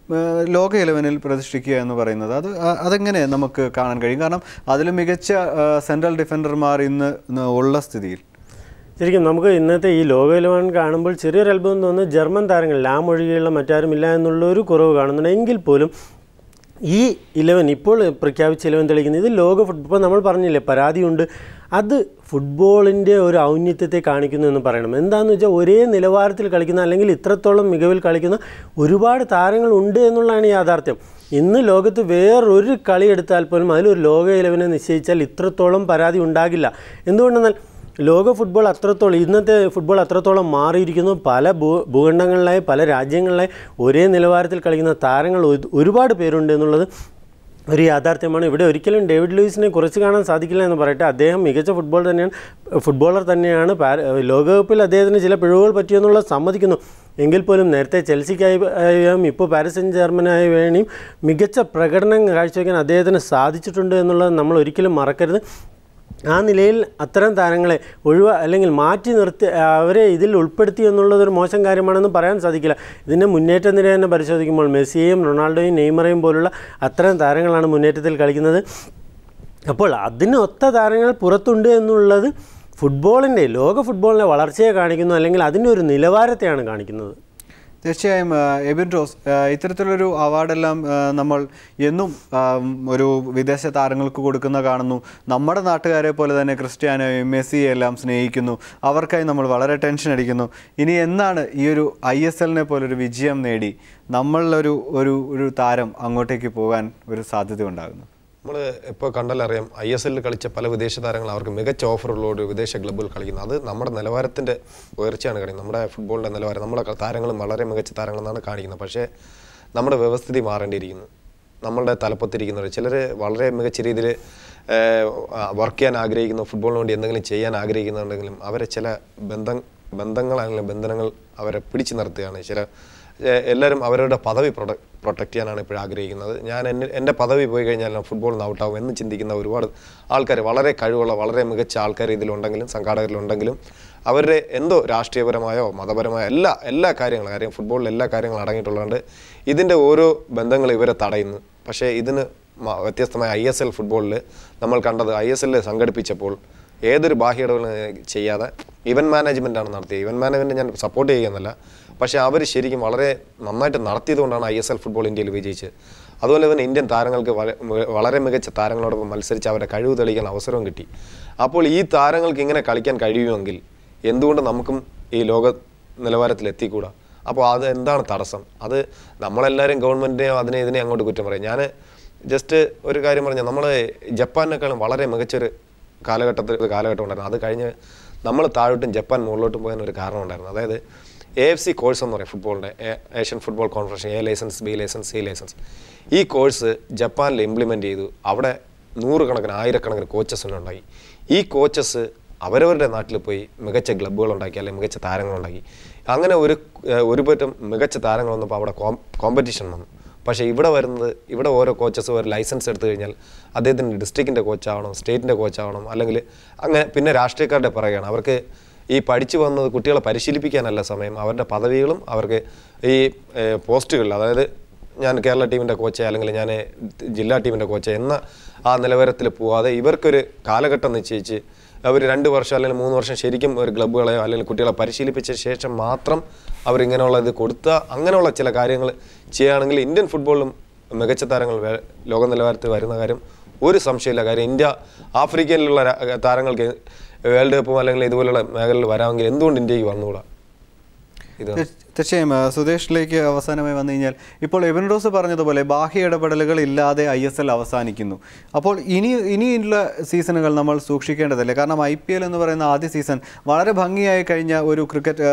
ലോക 11-ൽ പ്രതിഷ്ഠിക്കുക എന്ന് പറയുന്നത് അതെങ്ങനെ നമുക്ക് കാണാൻ കഴിയും? കാരണം അതിലും മികച്ച സെൻട്രൽ ഡിഫൻഡർമാർ ഇന്ന് ഉള്ള സ്ഥിതിയിൽ ശരിക്കും നമുക്ക് ഇന്നത്തെ ഈ ലോക 11 കാണുമ്പോൾ ചെറിയൊരു അത്ഭുതം തോന്നുന്നത് ജർമ്മൻ താരങ്ങൾ ലാം ഒഴികെയുള്ള മറ്റാരുമില്ല എന്നുള്ളൊരു കുറവ് കാണുന്നുണ്ട്. എങ്കിൽ പോലും ഈ 11 ഇപ്പോൾ പ്രഖ്യാപിച്ച 11 തെളിയിക്കുന്നത് ഇത് ലോക ഫുട്ബോൾ, നമ്മൾ പറഞ്ഞില്ലേ പരാതിയുണ്ട്, അത് ഫുട്ബോളിൻ്റെ ഒരു ഔന്നത്യത്തെ കാണിക്കുന്നു എന്ന് പറയണം. എന്താണെന്ന് വെച്ചാൽ ഒരേ നിലവാരത്തിൽ കളിക്കുന്ന അല്ലെങ്കിൽ ഇത്രത്തോളം മികവിൽ കളിക്കുന്ന ഒരുപാട് താരങ്ങളുണ്ട് എന്നുള്ളതാണ് യാഥാർത്ഥ്യം. ഇന്ന് ലോകത്ത് വേറൊരു കളി എടുത്താൽ പോലും അതിലൊരു ലോക 11 നിശ്ചയിച്ചാൽ ഇത്രത്തോളം പരാതി ഉണ്ടാകില്ല. എന്തുകൊണ്ടെന്നാൽ ലോക ഫുട്ബോൾ അത്രത്തോളം, ഇന്നത്തെ ഫുട്ബോൾ അത്രത്തോളം മാറിയിരിക്കുന്നു. പല ഭൂഖണ്ഡങ്ങളിലായി പല രാജ്യങ്ങളിലായി ഒരേ നിലവാരത്തിൽ കളിക്കുന്ന താരങ്ങൾ ഒരുപാട് പേരുണ്ട് എന്നുള്ളത് ഒരു യാഥാർത്ഥ്യമാണ്. ഇവിടെ ഒരിക്കലും ഡേവിഡ് ലൂയിസിനെ കുറച്ച് കാണാൻ സാധിക്കില്ല എന്ന് പറയട്ടെ. അദ്ദേഹം മികച്ച ഫുട്ബോളർ തന്നെയാണ്. ലോകകപ്പിൽ അദ്ദേഹത്തിന് ചില പിഴവുകൾ പറ്റിയെന്നുള്ളത് സമ്മതിക്കുന്നു. എങ്കിൽ പോലും നേരത്തെ ചെൽസിക്കായും ഇപ്പോൾ പാരീസ് സെന്റ് ജർമ്മനായി വേണിയും മികച്ച പ്രകടനം കാഴ്ചവെക്കാൻ അദ്ദേഹത്തിന് സാധിച്ചിട്ടുണ്ട് എന്നുള്ളത് നമ്മൾ ഒരിക്കലും മറക്കരുത്. ആ നിലയിൽ അത്തരം താരങ്ങളെ അല്ലെങ്കിൽ മാറ്റി നിർത്തി അവരെ ഇതിൽ ഉൾപ്പെടുത്തി എന്നുള്ളതൊരു മോശം കാര്യമാണെന്ന് പറയാൻ സാധിക്കില്ല. ഇതിൻ്റെ മുന്നേറ്റ നിര തന്നെ പരിശോധിക്കുമ്പോൾ മെസ്സിയെയും റൊണാൾഡോയും നെയ്മറയും പോലുള്ള അത്തരം താരങ്ങളാണ് മുന്നേറ്റത്തിൽ കളിക്കുന്നത്. അപ്പോൾ അതിനൊത്ത താരങ്ങൾ പുറത്തുണ്ട് എന്നുള്ളത് ലോക ഫുട്ബോളിൻ്റെ വളർച്ചയെ കാണിക്കുന്നു, അല്ലെങ്കിൽ അതിൻ്റെ ഒരു നിലവാരത്തെയാണ് കാണിക്കുന്നത്. തീർച്ചയായും എബിൻ റോസ്, ഇത്തരത്തിലൊരു അവാർഡെല്ലാം നമ്മൾ എന്നും ഒരു വിദേശ താരങ്ങൾക്ക് കൊടുക്കുന്ന കാണുന്നു. നമ്മുടെ നാട്ടുകാരെ പോലെ തന്നെ ക്രിസ്ത്യാനോയും മെസ്സിയെ എല്ലാം സ്നേഹിക്കുന്നു. അവർക്കായി നമ്മൾ വളരെ ടെൻഷൻ അടിക്കുന്നു. ഇനി എന്നാണ് ഈ ഒരു ISL-നെ പോലൊരു വിജയം നേടി നമ്മളിലൊരു ഒരു താരം അങ്ങോട്ടേക്ക് പോകാൻ ഒരു സാധ്യത ഉണ്ടാകുന്നു? നമ്മൾ ഇപ്പോൾ കണ്ടാലറിയാം ISL-ൽ കളിച്ച പല വിദേശ താരങ്ങൾ അവർക്ക് മികച്ച ഓഫറുള്ളൊരു വിദേശ ക്ലബ്ബുകൾ കളിക്കുന്നത്. അത് നമ്മുടെ നിലവാരത്തിൻ്റെ ഉയർച്ചയാണ് കാണിക്കുന്നത്. നമ്മുടെ ഫുട്ബോളിൻ്റെ നിലവാരം, നമ്മുടെ താരങ്ങളും വളരെ മികച്ച താരങ്ങളെന്നാണ് കാണിക്കുന്നത്. പക്ഷേ നമ്മുടെ വ്യവസ്ഥിതി മാറേണ്ടിയിരിക്കുന്നു. നമ്മളുടെ തലപ്പത്തിരിക്കുന്നവർ ചിലർ വളരെ മികച്ച രീതിയിൽ വർക്ക് ചെയ്യാൻ ആഗ്രഹിക്കുന്നു, ഫുട്ബോളിന് വേണ്ടി എന്തെങ്കിലും ചെയ്യാൻ ആഗ്രഹിക്കുന്നുണ്ടെങ്കിലും അവരെ ചില ബന്ധങ്ങളാണെങ്കിലും ബന്ധനങ്ങൾ അവരെ പിടിച്ചു നിർത്തുകയാണ്. എല്ലാവരും അവരുടെ പദവി പ്രൊട്ടക്റ്റ് ചെയ്യാനാണ് ഇപ്പോഴും ആഗ്രഹിക്കുന്നത്. എൻ്റെ പദവി പോയി കഴിഞ്ഞാൽ ഞാൻ ഫുട്ബോളിൽ നിന്ന് ഔട്ടാവും എന്ന് ചിന്തിക്കുന്ന ഒരുപാട് ആൾക്കാർ, വളരെ കഴിവുള്ള വളരെ മികച്ച ആൾക്കാർ ഇതിലുണ്ടെങ്കിലും സംഘാടകരിലുണ്ടെങ്കിലും അവരുടെ എന്തോ രാഷ്ട്രീയപരമായോ മതപരമായോ എല്ലാ കാര്യങ്ങളും ഫുട്ബോളിൽ എല്ലാ കാര്യങ്ങളും അടങ്ങിയിട്ടുള്ളതുകൊണ്ട് ഇതിൻ്റെ ഓരോ ബന്ധങ്ങൾ ഇവരെ തടയുന്നു. പക്ഷേ ഇതിന് വ്യത്യസ്തമായ ISL ഫുട്ബോളിൽ നമ്മൾ കണ്ടത്, ISL സംഘടിപ്പിച്ചപ്പോൾ ഏതൊരു ബാഹ്യ ഇടപെടലും ചെയ്യാതെ ഇവൻറ്റ് മാനേജ്മെൻറ്റാണ് നടത്തിയത്. ഇവൻറ്റ് മാനേജ്മെൻറ്റ് ഞാൻ സപ്പോർട്ട് ചെയ്യുന്നല്ല, പക്ഷേ അവർ ശരിക്കും വളരെ നന്നായിട്ട് നടത്തിയതുകൊണ്ടാണ് ISL ഫുട്ബോൾ ഇന്ത്യയിൽ വിജയിച്ചത്. അതുപോലെ തന്നെ ഇന്ത്യൻ താരങ്ങൾക്ക് വളരെ മികച്ച താരങ്ങളോടൊപ്പം മത്സരിച്ച് അവരുടെ കഴിവ് തെളിയിക്കാൻ അവസരവും കിട്ടി. അപ്പോൾ ഈ താരങ്ങൾക്ക് ഇങ്ങനെ കളിക്കാൻ കഴിയുമെങ്കിൽ എന്തുകൊണ്ട് നമുക്കും ഈ ലോക നിലവാരത്തിൽ എത്തിക്കൂടാ? അപ്പോൾ അത് എന്താണ് തടസ്സം? അത് നമ്മളെല്ലാവരും ഗവൺമെൻറ്റിനെയോ ഇതിനെ അങ്ങോട്ട് കുറ്റം പറയും. ഞാൻ ജസ്റ്റ് ഒരു കാര്യം പറഞ്ഞാൽ, നമ്മൾ ജപ്പാനേക്കാളും വളരെ മികച്ചൊരു കാലഘട്ടം ഉണ്ടായിരുന്നു. അത് കഴിഞ്ഞ് നമ്മൾ താഴോട്ടും ജപ്പാൻ മുകളിലോട്ടും പോകാൻ ഒരു കാരണം ഉണ്ടായിരുന്നു. അതായത് AFC കോഴ്സ് എന്ന് പറയും ഫുട്ബോളിൻ്റെ, Asian football confederation, A licence, B licence, C licence. ഈ കോഴ്സ് ജപ്പാനിൽ ഇംപ്ലിമെൻറ്റ് ചെയ്തു. അവിടെ 100 ആയിരക്കണക്കിന് കോച്ചസിനുണ്ടായി. ഈ കോച്ചസ് അവരവരുടെ നാട്ടിൽ പോയി മികച്ച ക്ലബ്ബുകളുണ്ടാക്കി, അല്ലെങ്കിൽ മികച്ച താരങ്ങളുണ്ടാക്കി. അങ്ങനെ ഒരു പറ്റം മികച്ച താരങ്ങൾ വന്നപ്പോൾ അവിടെ കോമ്പറ്റീഷൻ വന്നു. പക്ഷേ ഇവിടെ ഓരോ കോച്ചസ് ഒരു ലൈസൻസ് എടുത്തു കഴിഞ്ഞാൽ അദ്ദേഹത്തിൻ്റെ ഡിസ്ട്രിക്റ്റിൻ്റെ കോച്ചാവണം, സ്റ്റേറ്റിൻ്റെ കോച്ചാവണം, അല്ലെങ്കിൽ അങ്ങനെ പിന്നെ രാഷ്ട്രീയക്കാരുടെ പറയുകയാണ്. അവർക്ക് ഈ പഠിച്ചു വന്നത് കുട്ടികളെ പരിശീലിപ്പിക്കാനല്ല സമയം, അവരുടെ പദവികളും അവർക്ക് ഈ പോസ്റ്റുകളിൽ, അതായത് ഞാൻ കേരള ടീമിൻ്റെ കോച്ച് അല്ലെങ്കിൽ ഞാൻ ജില്ലാ ടീമിൻ്റെ കോച്ച് എന്ന ആ നിലവാരത്തിൽ പോവാതെ ഇവർക്കൊരു കാലഘട്ടം നിശ്ചയിച്ച് അവർ 2 വർഷം അല്ലെങ്കിൽ 3 വർഷം ശരിക്കും ഒരു ക്ലബ്ബുകളെയോ അല്ലെങ്കിൽ കുട്ടികളെ പരിശീലിപ്പിച്ച ശേഷം മാത്രം അവരിങ്ങനെയുള്ള ഇത് കൊടുത്താൽ അങ്ങനെയുള്ള ചില കാര്യങ്ങൾ ചെയ്യുകയാണെങ്കിൽ ഇന്ത്യൻ ഫുട്ബോളിലും മികച്ച താരങ്ങൾ ലോക നിലവാരത്തിൽ വരുന്ന കാര്യം ഒരു സംശയമില്ല. കാര്യം ഇന്ത്യ ആഫ്രിക്കയിലുള്ള താരങ്ങൾക്ക് വേൾഡ് കപ്പും അല്ലെങ്കിൽ ഇതുപോലുള്ള മേഖലയിൽ വരാമെങ്കിൽ എന്തുകൊണ്ട് ഇന്ത്യക്ക് വന്നുകൂടാ? തീർച്ചയായും സുദേശിലേക്ക് അവസാനമായി വന്നു കഴിഞ്ഞാൽ, ഇപ്പോൾ എബിൻ റോസ് പറഞ്ഞതുപോലെ ബാഹ്യ ഇടപെടലുകൾ ഇല്ലാതെ ISL അവസാനിക്കുന്നു. അപ്പോൾ ഇനിയുള്ള സീസണുകൾ നമ്മൾ സൂക്ഷിക്കേണ്ടതല്ലേ? കാരണം IPL എന്ന് പറയുന്ന ആദ്യ സീസൺ വളരെ ഭംഗിയായി കഴിഞ്ഞ ഒരു ക്രിക്കറ്റ്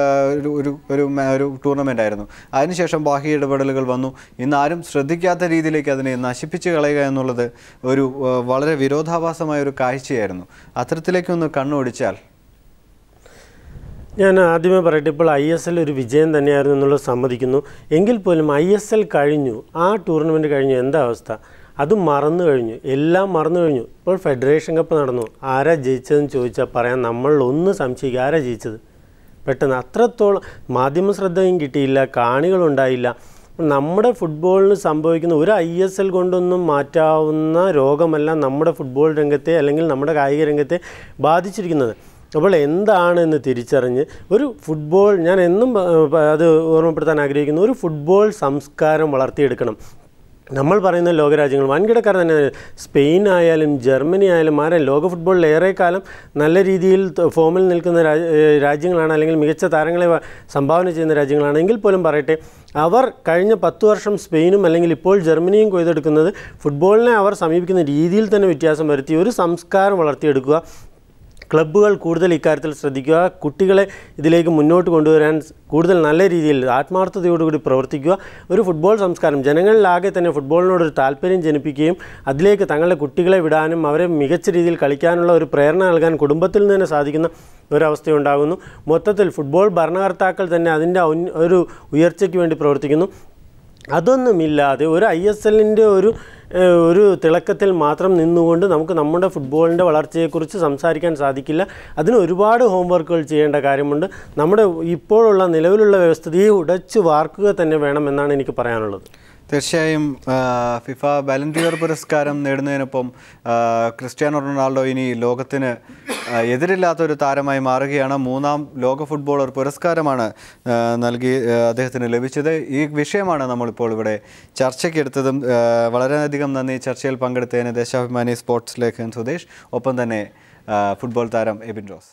ഒരു ടൂർണമെൻ്റ് ആയിരുന്നു. അതിനുശേഷം ബാഹ്യ ഇടപെടലുകൾ വന്നു. ഇന്ന് ആരും ശ്രദ്ധിക്കാത്ത രീതിയിലേക്ക് അതിനെ നശിപ്പിച്ച് കളയുക എന്നുള്ളത് ഒരു വളരെ വിരോധാഭാസമായ ഒരു കാഴ്ചയായിരുന്നു. അത്തരത്തിലേക്കൊന്ന് കണ്ണോടിച്ചാൽ ഞാൻ ആദ്യമേ പറയട്ടെ, ഇപ്പോൾ ISL ഒരു വിജയം തന്നെയായിരുന്നു എന്നുള്ളത് സമ്മതിക്കുന്നു. എങ്കിൽ പോലും ISL കഴിഞ്ഞു, ആ ടൂർണമെൻറ്റ് കഴിഞ്ഞു, എന്താ അവസ്ഥ? അത് മറന്നു കഴിഞ്ഞു, എല്ലാം മറന്നു കഴിഞ്ഞു. ഇപ്പോൾ ഫെഡറേഷൻ കപ്പ് നടന്നു, ആരാ ജയിച്ചതെന്ന് ചോദിച്ചാൽ പറയാൻ നമ്മളിലൊന്ന് സംശയിക്കുക, ആരാ ജയിച്ചത്? പെട്ടെന്ന് അത്രത്തോളം മാധ്യമ ശ്രദ്ധയും കിട്ടിയില്ല, കാണികളുണ്ടായില്ല. നമ്മുടെ ഫുട്ബോളിന് സംഭവിക്കുന്ന ഒരു ISL കൊണ്ടൊന്നും മാറ്റാവുന്ന രോഗമല്ല നമ്മുടെ ഫുട്ബോൾ രംഗത്തെ അല്ലെങ്കിൽ നമ്മുടെ കായിക രംഗത്തെ ബാധിച്ചിരിക്കുന്നത്. അപ്പോൾ എന്താണെന്ന് തിരിച്ചറിഞ്ഞ് ഒരു ഫുട്ബോൾ, ഞാൻ എന്നും അത് ഓർമ്മപ്പെടുത്താൻ ആഗ്രഹിക്കുന്നു, ഒരു ഫുട്ബോൾ സംസ്കാരം വളർത്തിയെടുക്കണം. നമ്മൾ പറയുന്ന ലോകരാജ്യങ്ങൾ വൻകിടക്കാർ തന്നെ, സ്പെയിൻ ആയാലും ജർമ്മനി ആയാലും ലോക ഫുട്ബോളിൽ ഏറെക്കാലം നല്ല രീതിയിൽ ഫോമിൽ നിൽക്കുന്ന രാജ്യങ്ങളാണ്, അല്ലെങ്കിൽ മികച്ച താരങ്ങളെ സംഭാവന ചെയ്യുന്ന രാജ്യങ്ങളാണ്. എങ്കിൽ പോലും പറയട്ടെ, അവർ കഴിഞ്ഞ 10 വർഷം സ്പെയിനും അല്ലെങ്കിൽ ഇപ്പോൾ ജർമ്മനിയും കൊയ്തെടുക്കുന്നത് ഫുട്ബോളിനെ അവർ സമീപിക്കുന്ന രീതിയിൽ തന്നെ വ്യത്യാസം വരുത്തി ഒരു സംസ്കാരം വളർത്തിയെടുക്കുക. ക്ലബ്ബുകൾ കൂടുതൽ ഇക്കാര്യത്തിൽ ശ്രദ്ധിക്കുക, കുട്ടികളെ ഇതിലേക്ക് മുന്നോട്ട് കൊണ്ടുവരാൻ കൂടുതൽ നല്ല രീതിയിൽ ആത്മാർത്ഥതയോടുകൂടി പ്രവർത്തിക്കുക. ഒരു ഫുട്ബോൾ സംസ്കാരം ജനങ്ങളിലാകെ തന്നെ ഫുട്ബോളിനോടൊരു താല്പര്യം ജനിപ്പിക്കുകയും അതിലേക്ക് തങ്ങളുടെ കുട്ടികളെ വിടാനും അവരെ മികച്ച രീതിയിൽ കളിക്കാനുള്ള ഒരു പ്രേരണ നൽകാൻ കുടുംബത്തിൽ നിന്ന് തന്നെ സാധിക്കുന്ന ഒരവസ്ഥയുണ്ടാകുന്നു. മൊത്തത്തിൽ ഫുട്ബോൾ ഭരണകർത്താക്കൾ തന്നെ അതിൻ്റെ ഒരു ഉയർച്ചയ്ക്ക് വേണ്ടി പ്രവർത്തിക്കുന്നു. അതൊന്നുമില്ലാതെ ഒരു ISLൻ്റെ ഒരു തിളക്കത്തിൽ മാത്രം നിന്നുകൊണ്ട് നമുക്ക് നമ്മുടെ ഫുട്ബോളിൻ്റെ വളർച്ചയെക്കുറിച്ച് സംസാരിക്കാൻ സാധിക്കില്ല. അതിന് ഒരുപാട് ഹോംവർക്കുകൾ ചെയ്യേണ്ട കാര്യമുണ്ട്. നമ്മുടെ ഇപ്പോഴുള്ള നിലവിലുള്ള വ്യവസ്ഥിതിയെ ഉടച്ചു വാർക്കുക തന്നെ വേണമെന്നാണ് എനിക്ക് പറയാനുള്ളത്. തീർച്ചയായും ഫിഫ ബാലൻ ഡിയോർ പുരസ്കാരം നേടുന്നതിനൊപ്പം ക്രിസ്ത്യാനോ റൊണാൾഡോ ഇനി ലോകത്തിന് എതിരില്ലാത്തൊരു താരമായി മാറുകയാണ്. 3ാം ലോക ഫുട്ബോളർ പുരസ്കാരമാണ് അദ്ദേഹത്തിന് ലഭിച്ചത്. ഈ വിഷയമാണ് നമ്മളിപ്പോൾ ഇവിടെ ചർച്ചയ്ക്കെടുത്തതും. വളരെയധികം നന്ദി ചർച്ചയിൽ പങ്കെടുത്തതിന് ദേശാഭിമാനി സ്പോർട്സ് ലേഖകൻ സുദേശ്, ഒപ്പം തന്നെ ഫുട്ബോൾ താരം എബിൻ റോസ്.